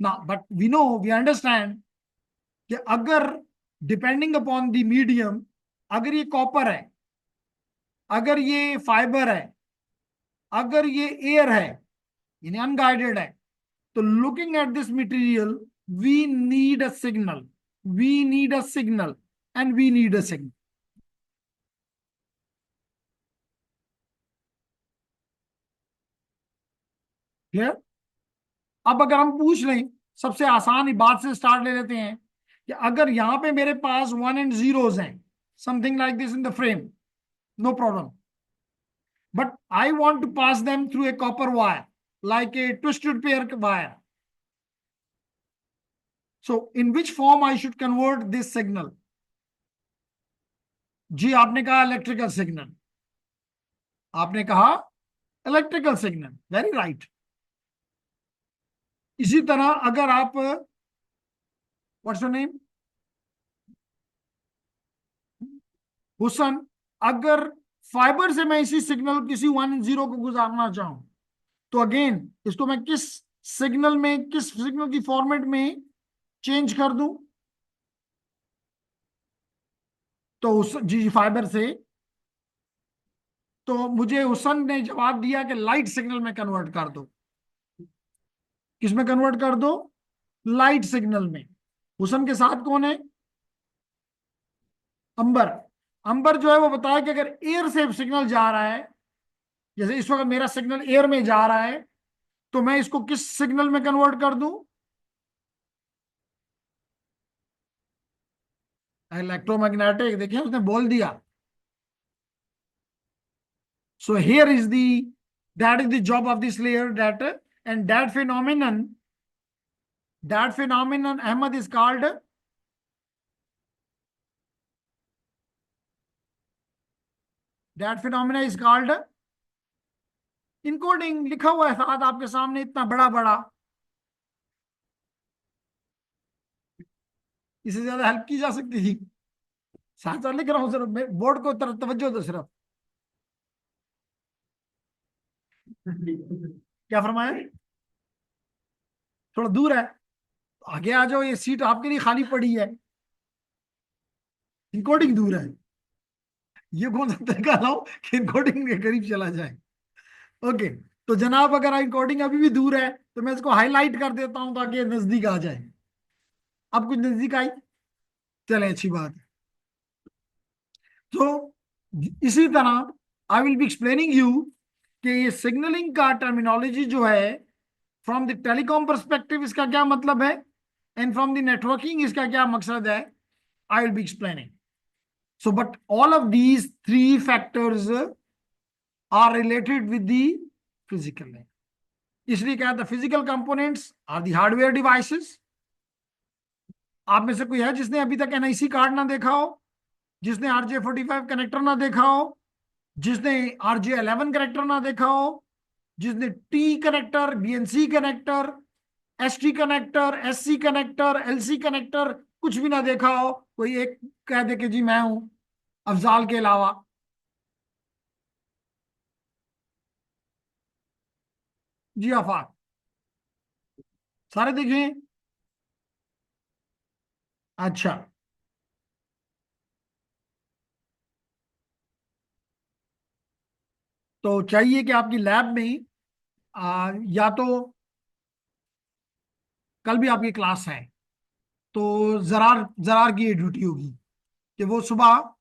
Now, but we understand कि अगर डिपेंडिंग अपॉन द मीडियम, अगर ये कॉपर है, अगर ये फाइबर है, अगर ये एयर है, यानी अनगाइडेड है, तो looking at this material we need a signal, we need a signal and we need a signal. Clear? अब अगर हम पूछ लें, सबसे आसान ही बात से स्टार्ट ले लेते हैं कि अगर यहां पे मेरे पास 1 and 0s हैं, something like this in the frame, no problem, but I want to pass them through a copper wire, like a twisted pair wire. So in which form I should convert this signal? जी आपने कहा electrical signal, आपने कहा electrical signal, very right. इसी तरह अगर आप, what's your name, हुसन, अगर फाइबर से मैं इसी सिग्नल किसी 1 0 को गुजारना चाहूं, तो अगेन इसको मैं किस सिग्नल की फॉर्मेट में चेंज कर दूं? तो उस जी फाइबर से, तो मुझे हुसन ने जवाब दिया कि लाइट सिग्नल में कन्वर्ट कर दो। किस में कन्वर्ट कर दो? लाइट सिग्नल में। हुसन के साथ कौन है? अंबर। अंबर जो है वो बताया कि अगर एयर से सिग्नल जा रहा है, जैसे इस वक्त मेरा सिग्नल एयर में जा रहा है, तो मैं इसको किस सिग्नल में कन्वर्ट कर दूं? इलेक्ट्रोमैग्नेटिक। देखिए उसने बोल दिया। So here is the, that is the job of this layer, that and that phenomenon Ahmed is called, that phenomena is called encoding. लिखा हुआ है साथ आपके सामने इतना बड़ा बड़ा, इससे ज्यादा हेल्प की जा सकती थी। साथ साथ लिख रहा हूँ, सिर्फ बोर्ड को तरफ तवज्जो दो सिर्फ। क्या फरमाया? थोड़ा दूर है, आगे आ जाओ, ये सीट आपके लिए खाली पड़ी है। इनकोडिंग दूर है, ये कौन सा तरीका लाओ कि इनकोडिंग के करीब चला जाए? ओके, तो जनाब अगर इनकोडिंग अभी भी दूर है तो मैं इसको हाईलाइट कर देता हूं ताकि नजदीक आ जाए। अब कुछ नजदीक आई, चले अच्छी बात है। तो इसी तरह आई विल बी एक्सप्लेनिंग यू कि ये सिग्नलिंग का टर्मिनोलॉजी जो है, फ्रॉम द टेलीकॉम परस्पेक्टिव इसका क्या मतलब है, एंड फ्रॉम द नेटवर्किंग इसका क्या मकसद है, I will be explaining. So but all of these three factors are related with the physical language. इसलिए क्या था, physical components are the hardware devices. आप में से कोई है जिसने अभी तक एनआईसी कार्ड ना देखा हो, जिसने RJ45 कनेक्टर ना देखा हो, जिसने RJ11 कनेक्टर ना देखा हो, जिसने T connector, BNC connector, ST connector, SC connector, LC connector कुछ भी ना देखा हो? कोई एक कह दे कि जी मैं हूं, अफजाल के अलावा। जी आफाक, सारे देखें। अच्छा, तो चाहिए कि आपकी लैब में या तो कल भी आपकी क्लास है, तो जरार जरार की ये ड्यूटी होगी कि वो सुबह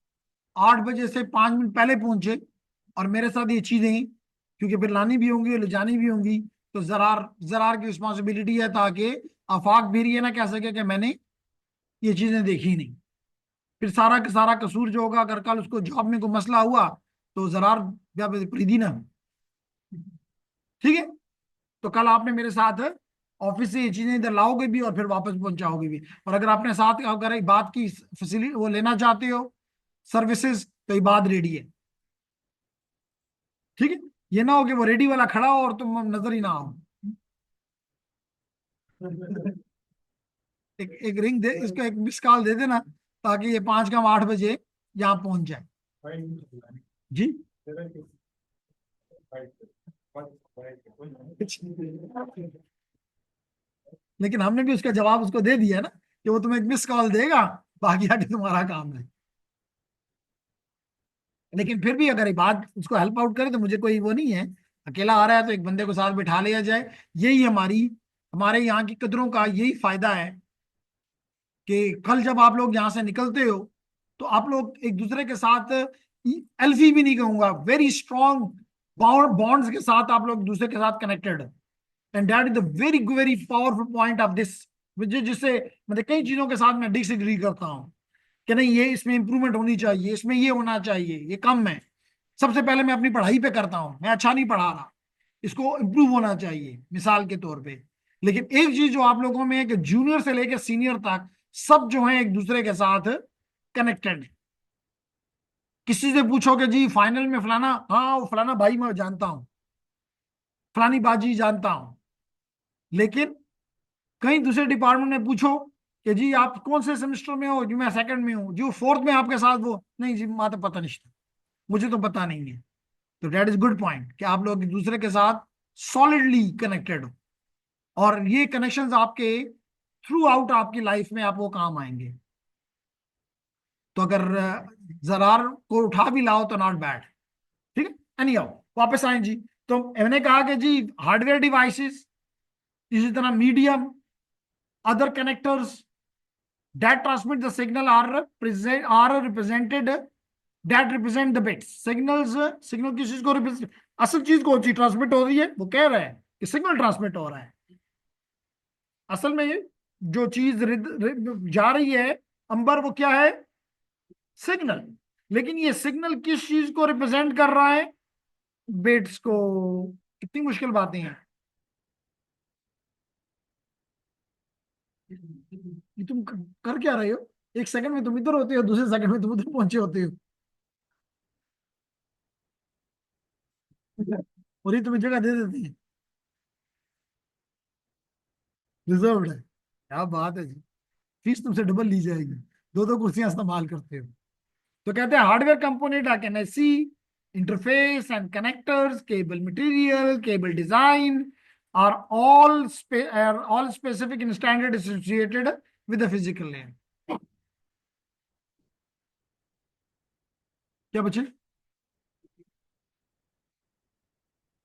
8 बजे से 5 मिनट पहले पहुंचे और मेरे साथ ये चीजें, क्योंकि फिर लानी भी होंगी ले जानी भी होंगी, तो जरार जरार की रिस्पॉन्सिबिलिटी है, ताकि आफाक भी ये ना कह सके कि मैंने ये चीजें देखी नहीं। फिर सारा का सारा कसूर जो होगा, अगर कल उसको जॉब में कोई मसला हुआ तो जरार प्रीति ना। ठीक है, तो कल आपने मेरे साथ ऑफिस से ये चीजें इधर लाओगे भी और फिर वापस पहुंचाओगे भी। और अगर आपने साथ अगर एक बात की फैसिलिटी वो लेना चाहते हो, सर्विसेज, तो ये बात रेडी है। ठीक है, ये ना हो कि वो रेडी वाला खड़ा हो और तुम नजर ही ना आओ। एक रिंग दे इसको, एक मिस कॉल दे देना, ताकि ये 5 कम 8 बजे यहाँ पहुंच जाए। जी, लेकिन हमने भी उसका जवाब उसको दे दिया ना कि वो तुम्हें एक मिस कॉल देगा, बाकी आगे तुम्हारा काम है। लेकिन फिर भी अगर ये बात उसको हेल्प आउट करे तो मुझे कोई वो नहीं है, अकेला आ रहा है तो एक बंदे को साथ बिठा लिया जाए। यही हमारे यहाँ की कदरों का यही फायदा है कि कल जब आप लोग यहाँ से निकलते हो तो आप लोग एक दूसरे के साथ, एल्फी भी नहीं कहूंगा, वेरी स्ट्रॉन्ग बॉन्ड्स के साथ आप लोग दूसरे के साथ connected. And that is the very very powerful point of this, मुझे जिससे मतलब कई चीजों के साथ मैं डिसएग्री करता हूँ कि नहीं ये इसमें इंप्रूवमेंट होनी चाहिए, इसमें ये होना चाहिए, ये कम है। सबसे पहले मैं अपनी पढ़ाई पे करता हूँ, मैं अच्छा नहीं पढ़ा रहा, इसको इम्प्रूव होना चाहिए मिसाल के तौर पे। लेकिन एक चीज जो आप लोगों में है कि जूनियर से लेकर सीनियर तक सब जो है एक दूसरे के साथ कनेक्टेड है। किसी से पूछोगे जी फाइनल में फलाना, हाँ वो फलाना भाई मैं जानता हूँ, फलानी बाजी जानता हूँ। लेकिन कहीं दूसरे डिपार्टमेंट में पूछो कि जी आप कौन से सेमेस्टर में हो, जी मैं सेकंड में हूँ, जो फोर्थ में आपके साथ वो नहीं जी माता पता नहीं, मुझे तो पता नहीं है। तो दैट इज गुड पॉइंट कि आप लोग एक दूसरे के साथ सॉलिडली कनेक्टेड हो, और ये कनेक्शंस आपके थ्रू आउट आपकी लाइफ में आप वो काम आएंगे। तो अगर जरार को उठा भी लाओ तो नॉट बैड। ठीक है, एनी आओ वापस आए जी। तो मैंने कहा कि जी हार्डवेयर डिवाइसेस, इसी तरह medium, other connectors that transmit the signal are represented, that represent the bits signals। Signal किस चीज को रिप्रेजेंट, असल चीज कौन सी ट्रांसमिट हो रही है, वो कह रहे हैं कि सिग्नल ट्रांसमिट हो रहा है। असल में ये जो चीज जा रही है अंबर, वो क्या है, सिग्नल। लेकिन ये सिग्नल किस चीज को रिप्रेजेंट कर रहा है, बिट्स को। कितनी मुश्किल बातें हैं ये, तुम कर क्या रहे हो, एक सेकंड में तुम इधर होते हो, दूसरे सेकंड में तुम उधर पहुंचे होते हो, और ये तुम्हें जगह दे देती है, रिजर्व्ड है। क्या बात है जी, फीस तुमसे डबल ली जाएगी, दो दो कुर्सियां इस्तेमाल करते हो। तो कहते हैं hardware component are can see interface and connectors, cable material, cable design are all specific in standard associated with the physical layer. क्या बचे,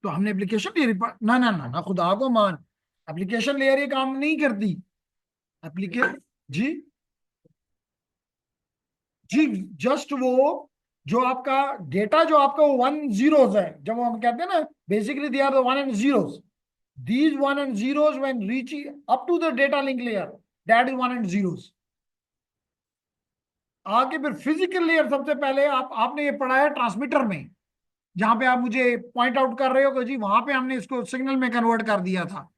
तो हमने एप्लीकेशन लेयर, ना ना ना ना खुदा को मान, एप्लीकेशन लेयर ये काम नहीं करती। एप्लीकेशन जी, जी जस्ट वो जो आपका डेटा, जो आपका वन जीरोस है, जब हम कहते हैं ना basically they are the one and zeros, these one and zeros when reach up to the data link layer, that is one and zeros. आगे फिर फिजिकल लेयर, सबसे पहले आपने ये पढ़ा है ट्रांसमीटर में, जहां पे आप मुझे पॉइंट आउट कर रहे हो कि जी वहां पे हमने इसको सिग्नल में कन्वर्ट कर दिया था।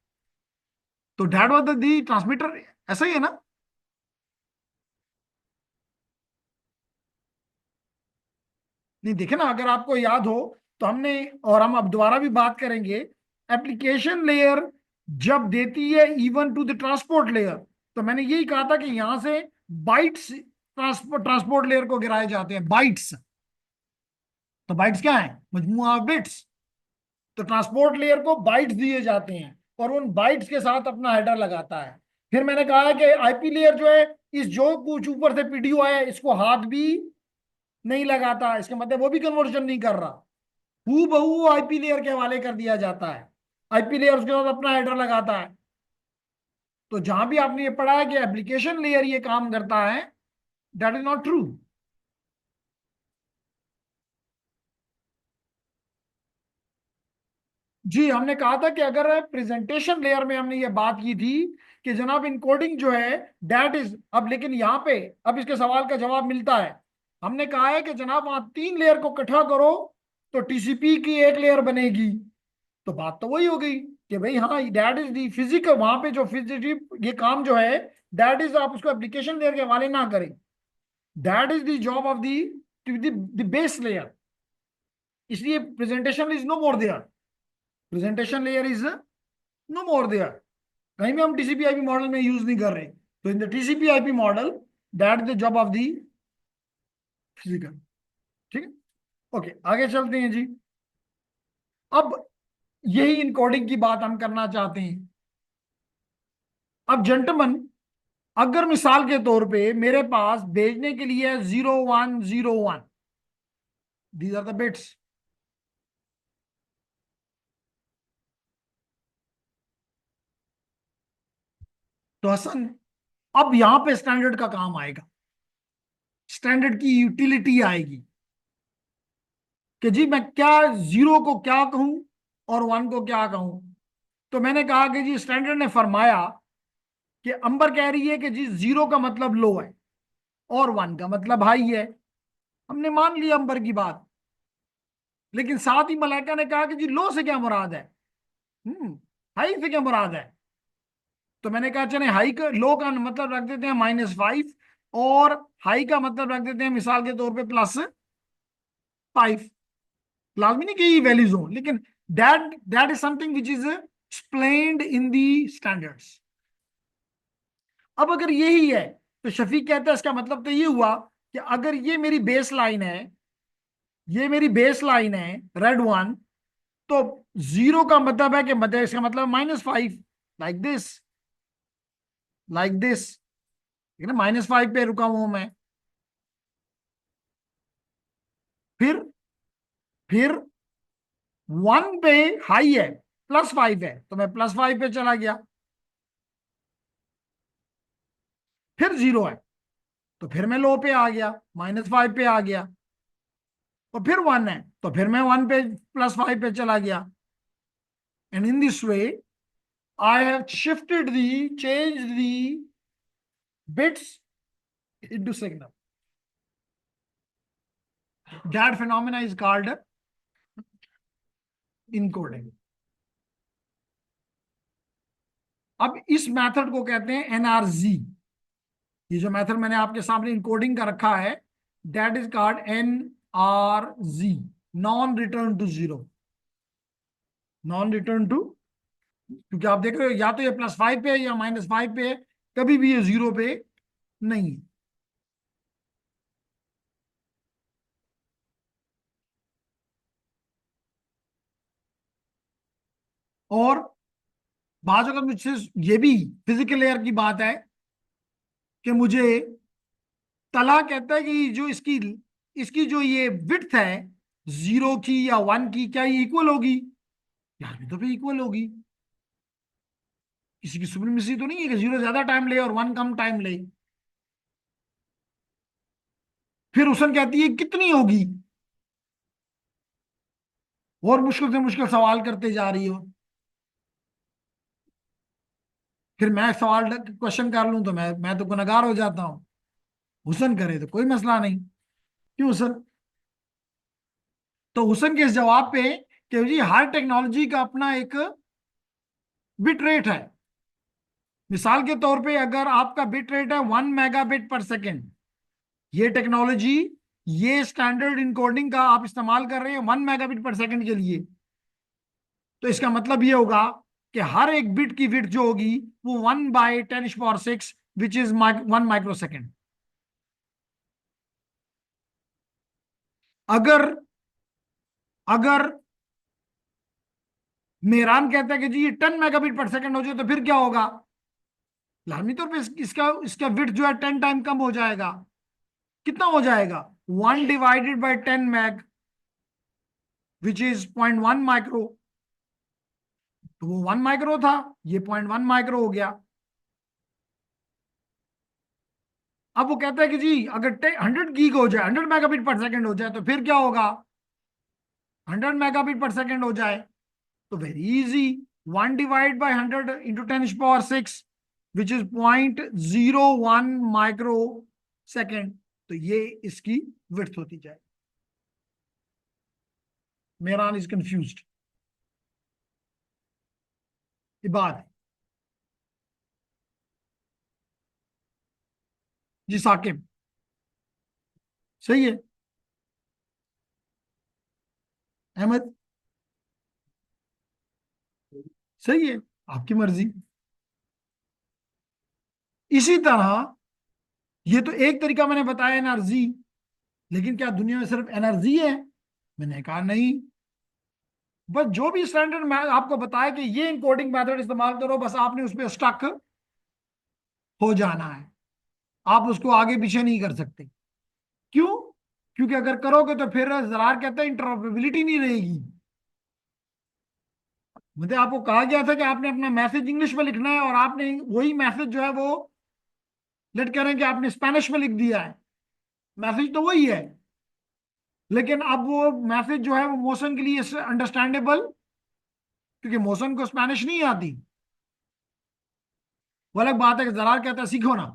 तो that was the the transmitter, ऐसा ही है ना। नहीं देखे ना, अगर आपको याद हो तो हमने, और हम अब दोबारा भी बात करेंगे, एप्लीकेशन लेयर जब देती है even to the transport layer, तो मैंने यही कहा था कि यहां से बाइट्स ट्रांसपोर्ट लेयर को गिराए जाते हैं, बाइट्स। तो बाइट्स क्या है, मजमूआ बिट्स। तो ट्रांसपोर्ट लेयर को बाइट्स दिए जाते हैं, और उन बाइट्स के साथ अपना हेडर लगाता है। फिर मैंने कहा है कि आईपी लेयर जो है, इस जो कुछ ऊपर से पीडीओ आया इसको हाथ भी नहीं लगाता, इसका मतलब वो भी कन्वर्जन नहीं कर रहा, हु बहू आईपी लेयर के हवाले कर दिया जाता है। आईपी लेयर उसके बाद अपना हेडर लगाता है। तो जहां भी आपने ये पढ़ा है कि एप्लीकेशन लेयर ये काम करता है, दैट इज नॉट ट्रू। जी हमने कहा था कि अगर प्रेजेंटेशन लेयर में हमने ये बात की थी कि जनाब इनकोडिंग जो है दैट इज, अब लेकिन यहाँ पे अब इसके सवाल का जवाब मिलता है। हमने कहा है कि जनाब वहां तीन लेयर को इकट्ठा करो तो टीसीपी की एक लेयर बनेगी। तो बात तो वही हो गई कि भाई हाँ दैट इज दी फिजिकल, वहां पे जो फिजिकल ये काम जो है दैट इज, आप उसको एप्लीकेशन लेयर के हवाले ना करें, that is the job of the base layer. इसलिए presentation is no more there, presentation layer is no more there, कहीं भी हम टीसीपी आईपी मॉडल में यूज नहीं कर रहे। तो in the TCP IP model that is the job of the physical. ठीक है, ओके आगे चलते हैं जी। अब यही इनकोडिंग की बात हम करना चाहते हैं। अब जेंटलमैन, अगर मिसाल के तौर पे मेरे पास भेजने के लिए 0101, दीज आर द बिट्स। तो हसन, अब यहां पे स्टैंडर्ड का काम आएगा, स्टैंडर्ड की यूटिलिटी आएगी कि जी मैं क्या जीरो को क्या कहूं और वन को क्या कहूं। तो मैंने कहा कि जी स्टैंडर्ड ने फरमाया कि अंबर कह रही है कि जी जीरो का मतलब लो है और वन का मतलब हाई है। हमने मान लिया अंबर की बात, लेकिन साथ ही मलाइका ने कहा कि जी लो से क्या मुराद है, हाई से क्या मुराद है। तो मैंने कहा चले हाई का, लो का मतलब रख देते हैं -5, और हाई का मतलब रख देते हैं मिसाल के तौर पे +5। लाजमी नहीं कि ये वैल्यूज हो, लेकिन that that is something which is explained in the standards. अब अगर यही है तो शफीक कहता है इसका मतलब तो ये हुआ कि अगर ये मेरी बेस लाइन है, ये मेरी बेस लाइन है रेड वन, तो जीरो का मतलब है कि मतलब इसका मतलब -5, लाइक दिस, लाइक दिस, ठीक है ना, -5 पे रुका हूं मैं। फिर फिर वन पे हाई है, +5 है, तो मैं +5 पे चला गया। फिर जीरो है तो फिर मैं लो पे आ गया, -5 पे आ गया। और फिर वन है तो फिर मैं वन पे +5 पे चला गया। And in this way I have shifted the, change the bits into signal. That phenomena is called encoding. अब इस मेथड को कहते हैं एनआरजी। ये जो मेथड मैंने आपके सामने इनकोडिंग का रखा है, that is called NRZ, non return to zero. Non return to, क्योंकि आप देख रहे हो या तो ये +5 पे है या -5 पे है, कभी भी ये जीरो पे नहीं है। और बात अगर मुझसे ये भी फिजिकल लेयर की बात है कि मुझे तला कहता है कि जो इसकी इसकी जो ये विड्थ है जीरो की या वन की, क्या ये इक्वल होगी? यार भी तो भी इक्वल होगी। किसी की सुप्रीमेसी तो नहीं है कि जीरो ज्यादा टाइम ले और वन कम टाइम ले। फिर उसने कहती है कितनी होगी, और मुश्किल से मुश्किल सवाल करते जा रही हो। फिर मैं सवाल क्वेश्चन कर लूं तो मैं तो गुनहगार हो जाता हूं। हुसन करे तो कोई मसला नहीं। क्यों हुसन? तो हुसन के इस जवाब पे कि जी हर टेक्नोलॉजी का अपना एक बिट रेट है। मिसाल के तौर पे अगर आपका बिट रेट है 1 मेगाबिट पर सेकेंड, ये टेक्नोलॉजी, ये स्टैंडर्ड इनकोडिंग का आप इस्तेमाल कर रहे हैं 1 मेगाबिट पर सेकेंड के लिए, तो इसका मतलब ये होगा कि हर एक बिट की विड्थ जो होगी वो 1/10⁶, विच इज 1 माइक्रोसेकेंड। अगर अगर मेहरान कहता है कि जी ये 10 मेगाबिट पर सेकेंड हो जाए तो फिर क्या होगा? लाजमी तौर पर इसका इसका विड्थ जो है 10 टाइम कम हो जाएगा। कितना हो जाएगा? 1/10 मैग, विच इज 0.1 माइक्रो। तो वो 1 माइक्रो था, ये 0.1 माइक्रो हो गया। अब वो कहता है कि जी अगर 100 गीग हो जाए, 100 मेगाबिट पर सेकेंड हो जाए तो फिर क्या होगा? 100 मेगाबिट पर सेकेंड हो जाए तो very easy, 1 divide by 100 × 10⁶, which is 0.01 micro second. तो ये इसकी विड्थ होती जाए। Mehran is confused. ये बात है जी साकिब, सही है अहमद, सही है, आपकी मर्जी। इसी तरह ये तो एक तरीका मैंने बताया एनर्जी, लेकिन क्या दुनिया में सिर्फ एनर्जी है? मैंने कहा नहीं। बस जो भी स्टैंडर्ड मैं आपको बताया कि ये इनकोडिंग मेथड इस्तेमाल करो, बस आपने उस पर स्टक हो जाना है। आप उसको आगे पीछे नहीं कर सकते। क्यों? क्योंकि अगर करोगे तो फिर जरार कहता है इंटरऑपरेबिलिटी नहीं रहेगी। मतलब आपको कहा गया था कि आपने अपना मैसेज इंग्लिश में लिखना है, और आपने वही मैसेज जो है वो लेट करें कि आपने स्पेनिश में लिख दिया है। मैसेज तो वही है, लेकिन अब वो मैसेज जो है वो मोशन के लिए अंडरस्टैंडेबल, क्योंकि मोशन को स्पेनिश नहीं आती। वो अलग बात है कि जरार कहता है सीखो ना।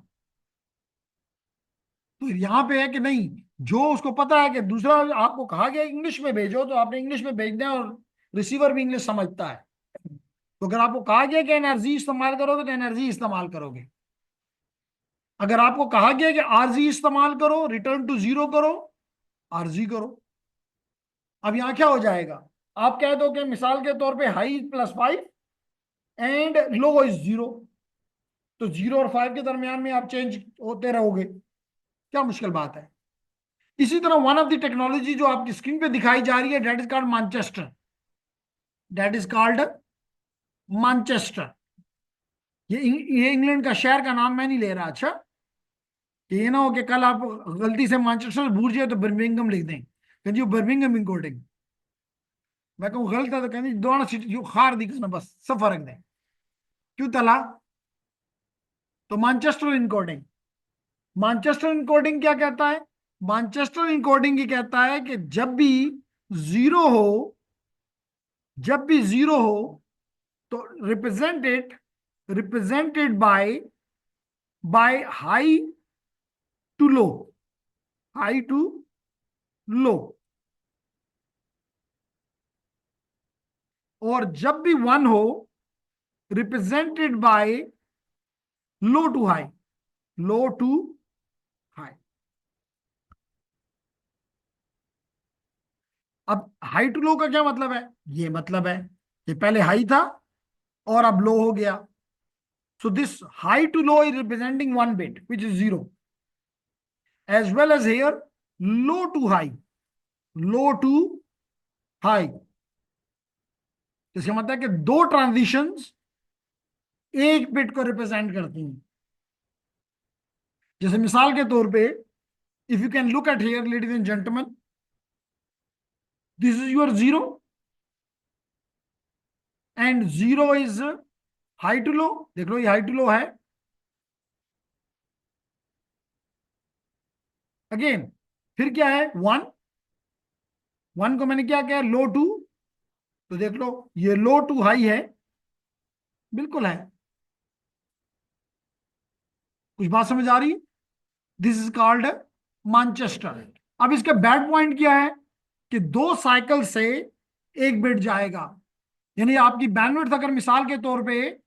तो यहाँ पे है कि नहीं, जो उसको पता है कि दूसरा आपको कहा गया इंग्लिश में भेजो तो आपने इंग्लिश में भेजना है, और रिसीवर भी इंग्लिश समझता है। तो अगर आपको कहा गया कि एनर्जी इस्तेमाल करोगे तो एनर्जी इस्तेमाल करोगे। अगर आपको कहा गया कि आरजी इस्तेमाल करो, रिटर्न टू जीरो करो, आरजी करो। अब यहां क्या हो जाएगा? आप कह दो कि मिसाल के तौर पे high +5 and low is zero, तो 0 और 5 के दरमियान में आप चेंज होते रहोगे, क्या मुश्किल बात है। इसी तरह वन ऑफ द टेक्नोलॉजी जो आपकी स्क्रीन पे दिखाई जा रही है, that is called Manchester, that is called Manchester. ये इंग्लैंड का शहर का नाम मैं नहीं ले रहा, अच्छा, कि ये ना हो कि कल आप गलती से मैनचेस्टर भूल जाए तो बर्मिंघम लिख दें, कहते जी बर्मिंघम इनकोडिंग। मैं कहूँ गलत है तो कहते दोनों सिटी जो खार दिखा ना, बस सब फर्क दें, क्यों तला। तो मैनचेस्टर इनकोडिंग, मैनचेस्टर इनकोडिंग क्या कहता है, मैनचेस्टर इनकोडिंग ये कहता है कि जीरो हो जब भी जीरो हो तो represented by high to low, high to low. और जब भी वन हो represented by low to high, low to high. अब हाई टू लो का क्या मतलब है, ये मतलब है कि पहले हाई था और अब लो हो गया। So this high to low is representing one bit which is zero, as well as here low to high, low to high. इसका मतलब है कि दो ट्रांजिशंस एक बिट को रिप्रेजेंट करती हैं। जैसे मिसाल के तौर पे, if you can look at here ladies and gentleman, this is your zero and zero is high to low. देख लो ये हाई टू लो है। अगेन फिर क्या है, वन, वन को मैंने क्या किया, लो टू, तो देख लो ये लो टू हाई है, बिल्कुल है। कुछ बात समझ आ रही है, दिस इज कॉल्ड मैनचेस्टर। अब इसका बैड पॉइंट क्या है कि दो साइकिल से एक बिट जाएगा, यानी आपकी बैंडविड्थ अगर मिसाल के तौर पे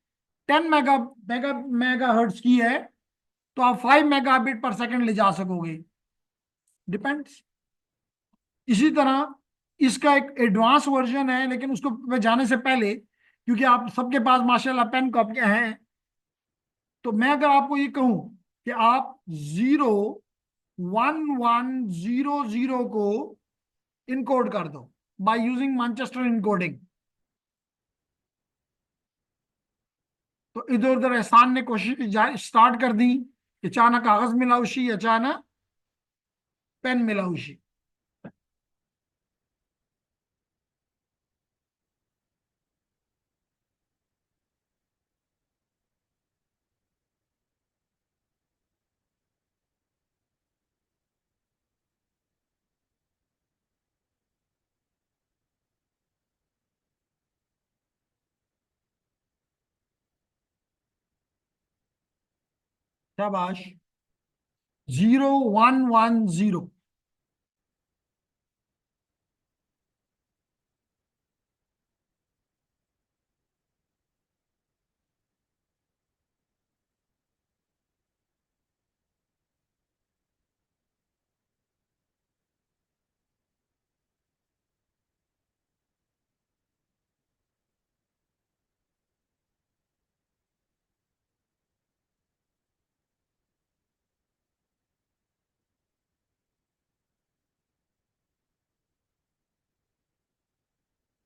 10 मेगा मेगा मेगा हर्ट्ज की है तो आप 5 मेगा बिट पर सेकंड ले जा सकोगे, डिपेंड्स। इसी तरह इसका एक एडवांस वर्जन है, लेकिन उसको पे जाने से पहले, क्योंकि आप सबके पास माशाल्लाह पेन कॉपियां हैं, तो मैं अगर आपको ये कहूं कि आप 0 1100 को इनकोड कर दो बाय यूजिंग मैनचेस्टर इनकोडिंग, तो इधर उधर एहसान ने कोशिश स्टार्ट कर दी कि चाना कागज मिलाउशी या चाना पेन मिलाउशी। शाबाश, 0110।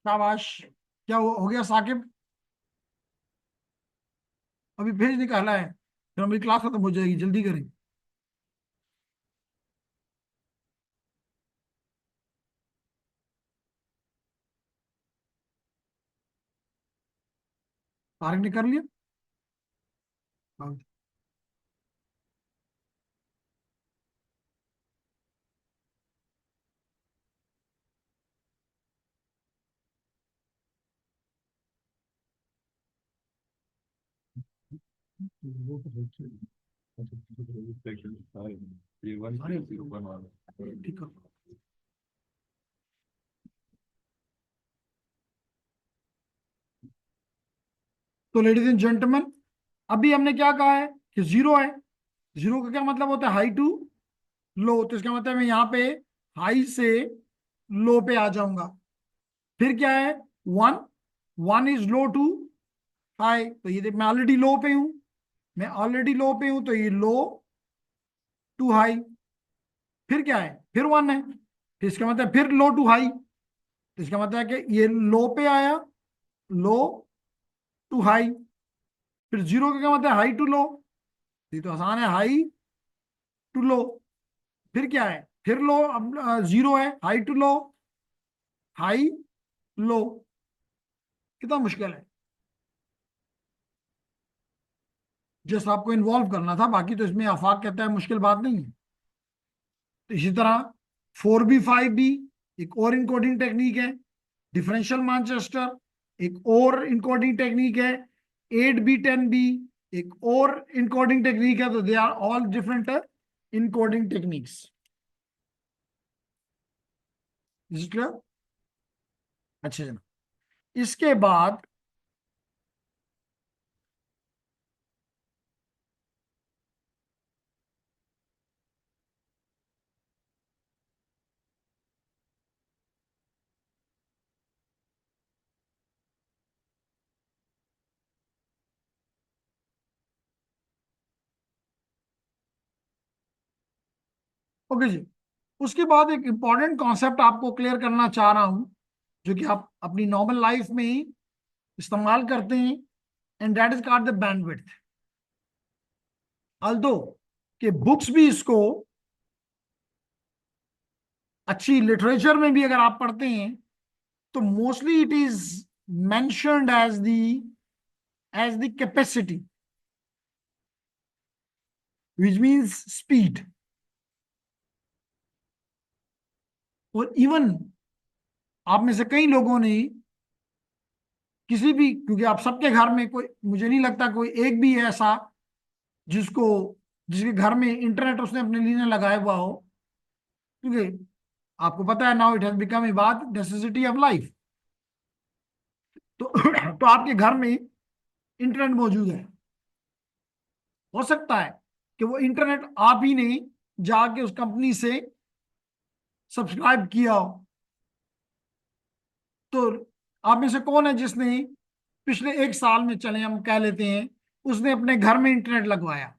शाबाश, क्या हो गया साकिब, अभी भेज निकाला है, फिर हमारी क्लास खत्म हो जाएगी, जल्दी करें। तारिक ने कर लिया। हाँ। वो तो बहुत सही। अरे, ठीक है। तो लेडीज एंड जेंटलमैन, अभी हमने क्या कहा है कि जीरो है, जीरो का क्या मतलब होता है, हाई टू लो। तो इसका मतलब मैं यहाँ पे हाई से लो पे आ जाऊंगा। फिर क्या है, one, one is low to high, तो ये देख मैं ऑलरेडी लो पे हूं, मैं ऑलरेडी लो पे हूं, तो ये लो टू हाई, फिर क्या है, फिर 1 है, फिर इसका मतलब फिर लो टू हाई, तो इसका मतलब है कि ये लो पे आया, लो टू हाई, फिर जीरो का क्या मतलब है, हाई टू लो, ये तो आसान है, हाई टू लो, फिर क्या है, फिर लो, अब जीरो है, high to low, high low, कितना मुश्किल है, जस्ट आपको इन्वॉल्व करना था, बाकी तो इसमें आफाक कहता है मुश्किल बात नहीं है। तो इसी तरह 4B 5B एक और इनकोडिंग टेक्निक है, डिफरेंशियल मानचेस्टर एक और इनकोडिंग टेक्निक है, 8B 10B एक और इनकोडिंग टेक्निक है, तो they are all different encoding techniques. Clear? अच्छा जना, इसके बाद ओके जी, उसके बाद एक इंपॉर्टेंट कॉन्सेप्ट आपको क्लियर करना चाह रहा हूं, जो कि आप अपनी नॉर्मल लाइफ में ही इस्तेमाल करते हैं, and that is called the bandwidth. Although कि बुक्स भी इसको, अच्छी लिटरेचर में भी अगर आप पढ़ते हैं, तो mostly it is mentioned as the capacity which means speed. और इवन आप में से कई लोगों ने किसी भी, क्योंकि आप सबके घर में कोई, मुझे नहीं लगता कोई एक भी है ऐसा जिसको, जिसके घर में इंटरनेट उसने अपने लिए लगाया हुआ हो, क्योंकि आपको पता है now it has become a बात नेसेसिटी ऑफ लाइफ। तो तो आपके घर में इंटरनेट मौजूद है, हो सकता है कि वो इंटरनेट आप ही ने जाके उस कंपनी से सब्सक्राइब किया हो। तो आप में से कौन है जिसने पिछले 1 साल में, चले हम कह लेते हैं, उसने अपने घर में इंटरनेट लगवाया?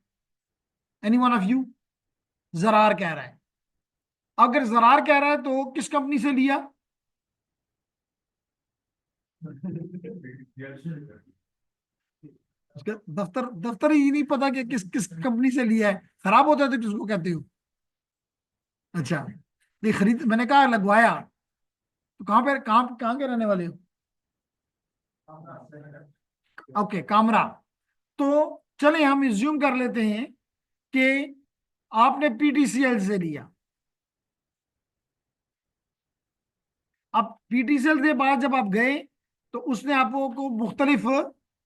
Any one of you? जरार कह रहा है। अगर जरार कह रहा है तो किस कंपनी से लिया? उसका दफ्तर दफ्तर ही नहीं पता कि किस किस कंपनी से लिया है, खराब होता है तो किसको कहते हो? अच्छा, ये खरीद, मैंने कहा लगवाया, तो कहाँ पे, कहाँ कहाँ के रहने वाले हो? ओके, कामरा। तो चले हम इज्यूम कर लेते हैं कि आपने पीटीसीएल से लिया। अब पीटीसीएल से बाद जब आप गए, तो उसने आपको को मुख्तलिफ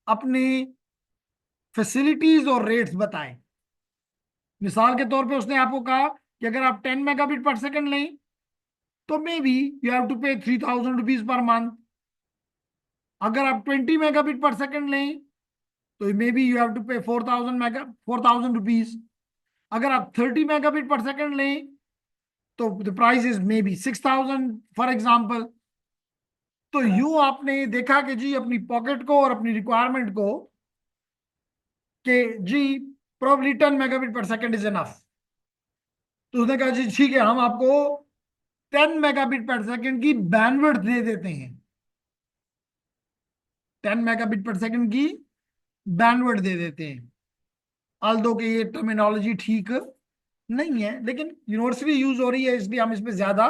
अपनी फैसिलिटीज और रेट्स बताए। मिसाल के तौर पे उसने आपको कहा कि अगर आप 10 मेगाबिट पर सेकंड लें, तो may be you have to pay 3000 rupees per month. अगर आप 20 मेगाबिट पर सेकंड लें, तो may be you have to pay 4000 rupees. अगर आप 30 मेगाबिट पर सेकंड लें, तो the price is may be 6000 for example. तो यूं आपने देखा कि जी अपनी पॉकेट को और अपनी रिक्वायरमेंट को, कि जी probably 10 megabit per second is enough. तो उसने कहा जी ठीक है, हम आपको 10 मेगाबिट पर सेकंड की बैंडविड्थ दे देते हैं, 10 मेगाबिट पर सेकंड की बैंडविड्थ दे देते हैं। आल्दो कि ये टर्मिनोलॉजी ठीक नहीं है, लेकिन यूनिवर्सली यूज हो रही है, इसलिए हम इसमें ज्यादा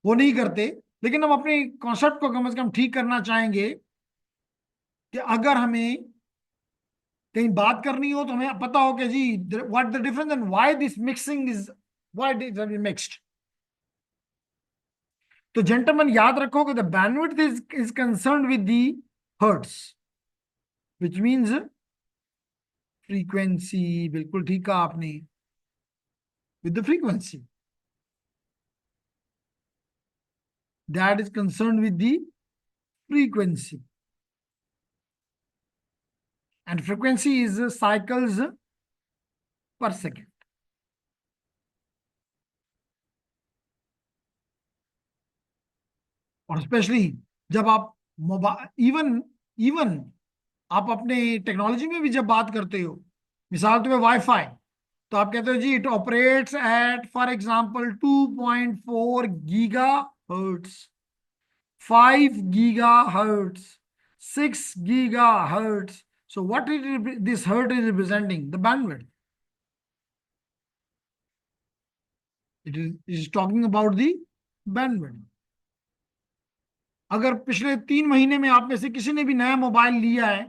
वो नहीं करते। लेकिन हम अपने कॉन्सेप्ट को कम से कम ठीक करना चाहेंगे, कि अगर हमें कहीं बात करनी हो तो हमें पता हो कि जी what the difference and why this mixing is, why this mixed. तो जेंटलमैन याद रखो कि the bandwidth is concerned with the hertz, which means frequency. बिल्कुल ठीक कहा आपने, with the frequency that is concerned with the frequency, and frequency is cycles per second। और specially जब आप मोबाइल, इवन इवन आप अपने टेक्नोलॉजी में भी जब बात करते हो, मिसाल तुम्हें वाईफाई, तो आप कहते हो जी it operates at for example 2.4 giga hertz, 5 giga hertz, 6 giga hertz. So what this hertz is representing? The bandwidth. It is talking about the bandwidth. अगर पिछले 3 महीने में आप में से किसी ने भी नया मोबाइल लिया है,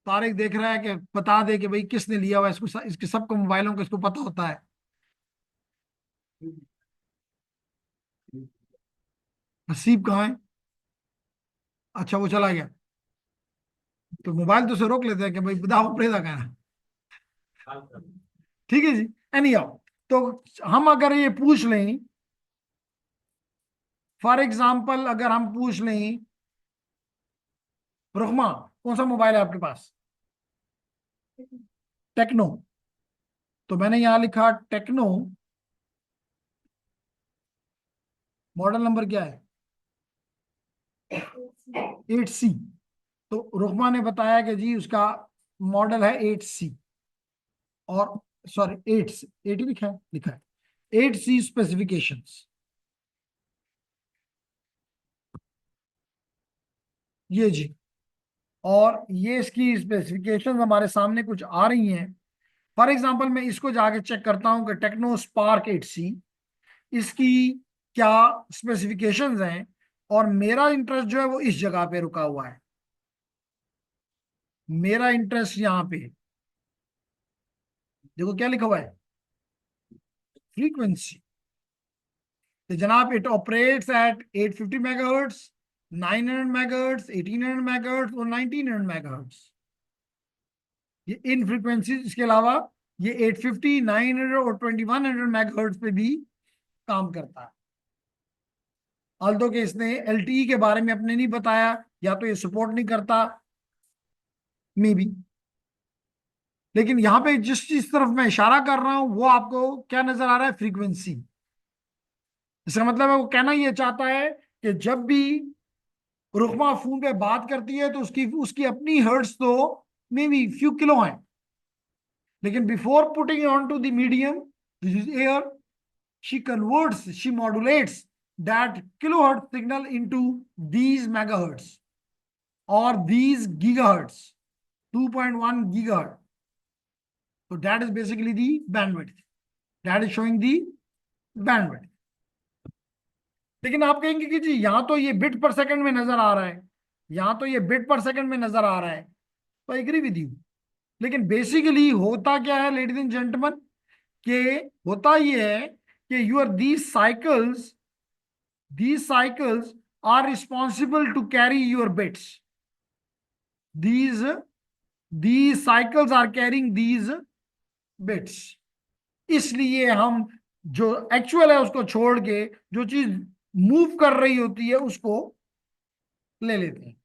तारिक देख रहा है कि बता दे कि भाई किसने लिया हुआ है इसको, इसके सबको मोबाइलों को इसको पता होता है. नसीब कहाँ है? अच्छा वो चला गया. तो मोबाइल तो उसे रोक लेते हैं कि भाई बता प्रेदा कहना. ठीक है जी. एनी हाउ, तो हम अगर ये पूछ लें, फॉर एग्जाम्पल अगर हम पूछ लें रुकमा कौन सा मोबाइल है आपके पास? टेक्नो. तो मैंने यहां लिखा टेक्नो, मॉडल नंबर क्या है? 8C. तो रुकमा ने बताया कि जी उसका मॉडल है 8C. और सॉरी 8 ही लिखा है 8C स्पेसिफिकेशंस. ये जी. और ये इसकी स्पेसिफिकेशंस हमारे सामने कुछ आ रही हैं. फॉर एग्जांपल मैं इसको जाके चेक करता हूं कि टेक्नो स्पार्क 8C, इसकी क्या स्पेसिफिकेशंस हैं. और मेरा इंटरेस्ट जो है वो इस जगह पे रुका हुआ है. मेरा इंटरेस्ट यहाँ पे देखो क्या लिखा हुआ है, फ्रीक्वेंसी. तो जनाब it operates eight 850 megahertz, 900 megahertz, 1800 megahertz और 1900 मेगाहर्ट्ज. ये इन फ्रीक्वेंसी. इसके अलावा ये 850, 900 और 2100 मेगाहर्ट्ज पे भी काम करता है. ऑल्दो कि इसने एलटीई के बारे में अपने नहीं बताया, या तो ये सपोर्ट नहीं करता, मे बी. लेकिन यहाँ पे जिस चीज तरफ मैं इशारा कर रहा हूं वो आपको क्या नजर आ रहा है? फ्रीक्वेंसी. इसका मतलब है वो कहना ये चाहता है कि जब भी रुकमा फोन पे बात करती है तो उसकी उसकी अपनी हर्ट्स तो मे बी फ्यू किलो हैं, लेकिन before putting on to the medium, this is air, she converts, she modulates that kilohertz signal into these megahertz or these gigahertz, 2.1 gigahertz. So that is basically the bandwidth. That is showing the bandwidth. लेकिन आप कहेंगे कि जी यहां तो ये bit पर second में नजर आ रहा है, यहां तो ये बिट पर सेकंड में नजर आ रहा है. तो आई एग्री विद यू. लेकिन बेसिकली होता क्या है लेडीज एंड जेंटलमैन, कि होता ये है कि your these cycles are responsible to carry your bits. These cycles are carrying these bits. इसलिए हम जो एक्चुअल है उसको छोड़ के जो चीज मूव कर रही होती है उसको ले लेते हैं.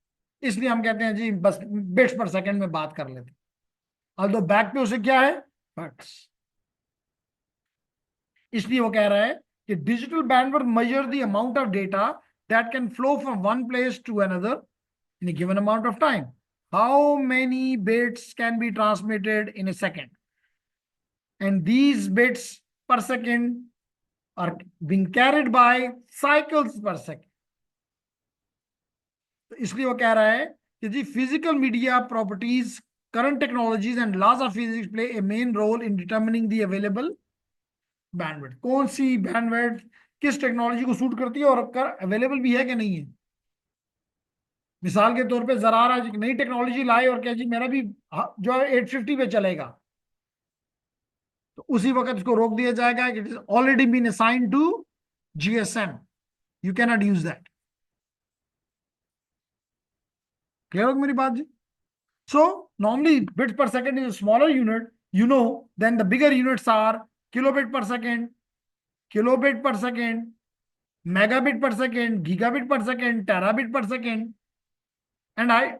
इसलिए हम कहते हैं जी बस बिट्स पर सेकंड में बात कर लेते हैं. ऑल्दो बैक पे उसे क्या है? हर्ट्स. इसलिए वो कह रहा है कि digital bandwidth measure the amount of data that can flow from one place to another in a given amount of time. How many bits can be transmitted in a second? And these bits per second are being carried by cycles per second. तो इसलिए वो कह रहा है कि जी physical media properties, current technologies and laws of physics play a main role in determining the available bandwidth. कौन सी bandwidth किस टेक्नोलॉजी को सूट करती है और अवेलेबल भी है कि नहीं है. मिसाल के तौर पे जरार आज एक नई टेक्नोलॉजी लाए और क्या जी मेरा भी जो है 850 पे चलेगा, तो उसी वक्त इसको रोक दिया जाएगा. It is already been assigned to GSM, you can not use that. Clear होगी मेरी बात जी? So normally bits per second is smaller unit, you know, then the bigger units are kilobit per second, kilobit per second, megabit per second, gigabit per second, terabit per second. And I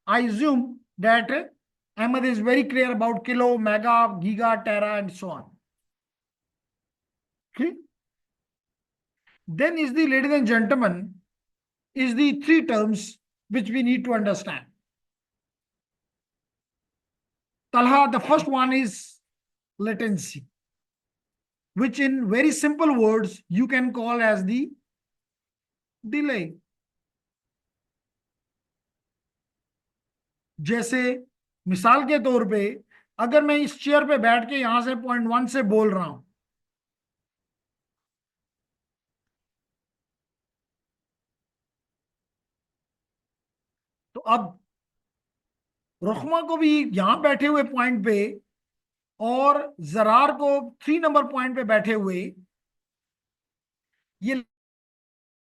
assume that Ahmed is very clear about kilo, mega, giga, tera, and so on. Okay. Then is the, ladies and gentlemen, is the three terms which we need to understand. Talha, the first one is latency, which in very simple words you can call as the delay. जैसे मिसाल के तौर पे अगर मैं इस chair पे बैठ के यहां से पॉइंट 1 से बोल रहा हूं, तो अब रुखमा को भी यहां बैठे हुए पॉइंट पे और जरार को 3 नंबर पॉइंट पे बैठे हुए ये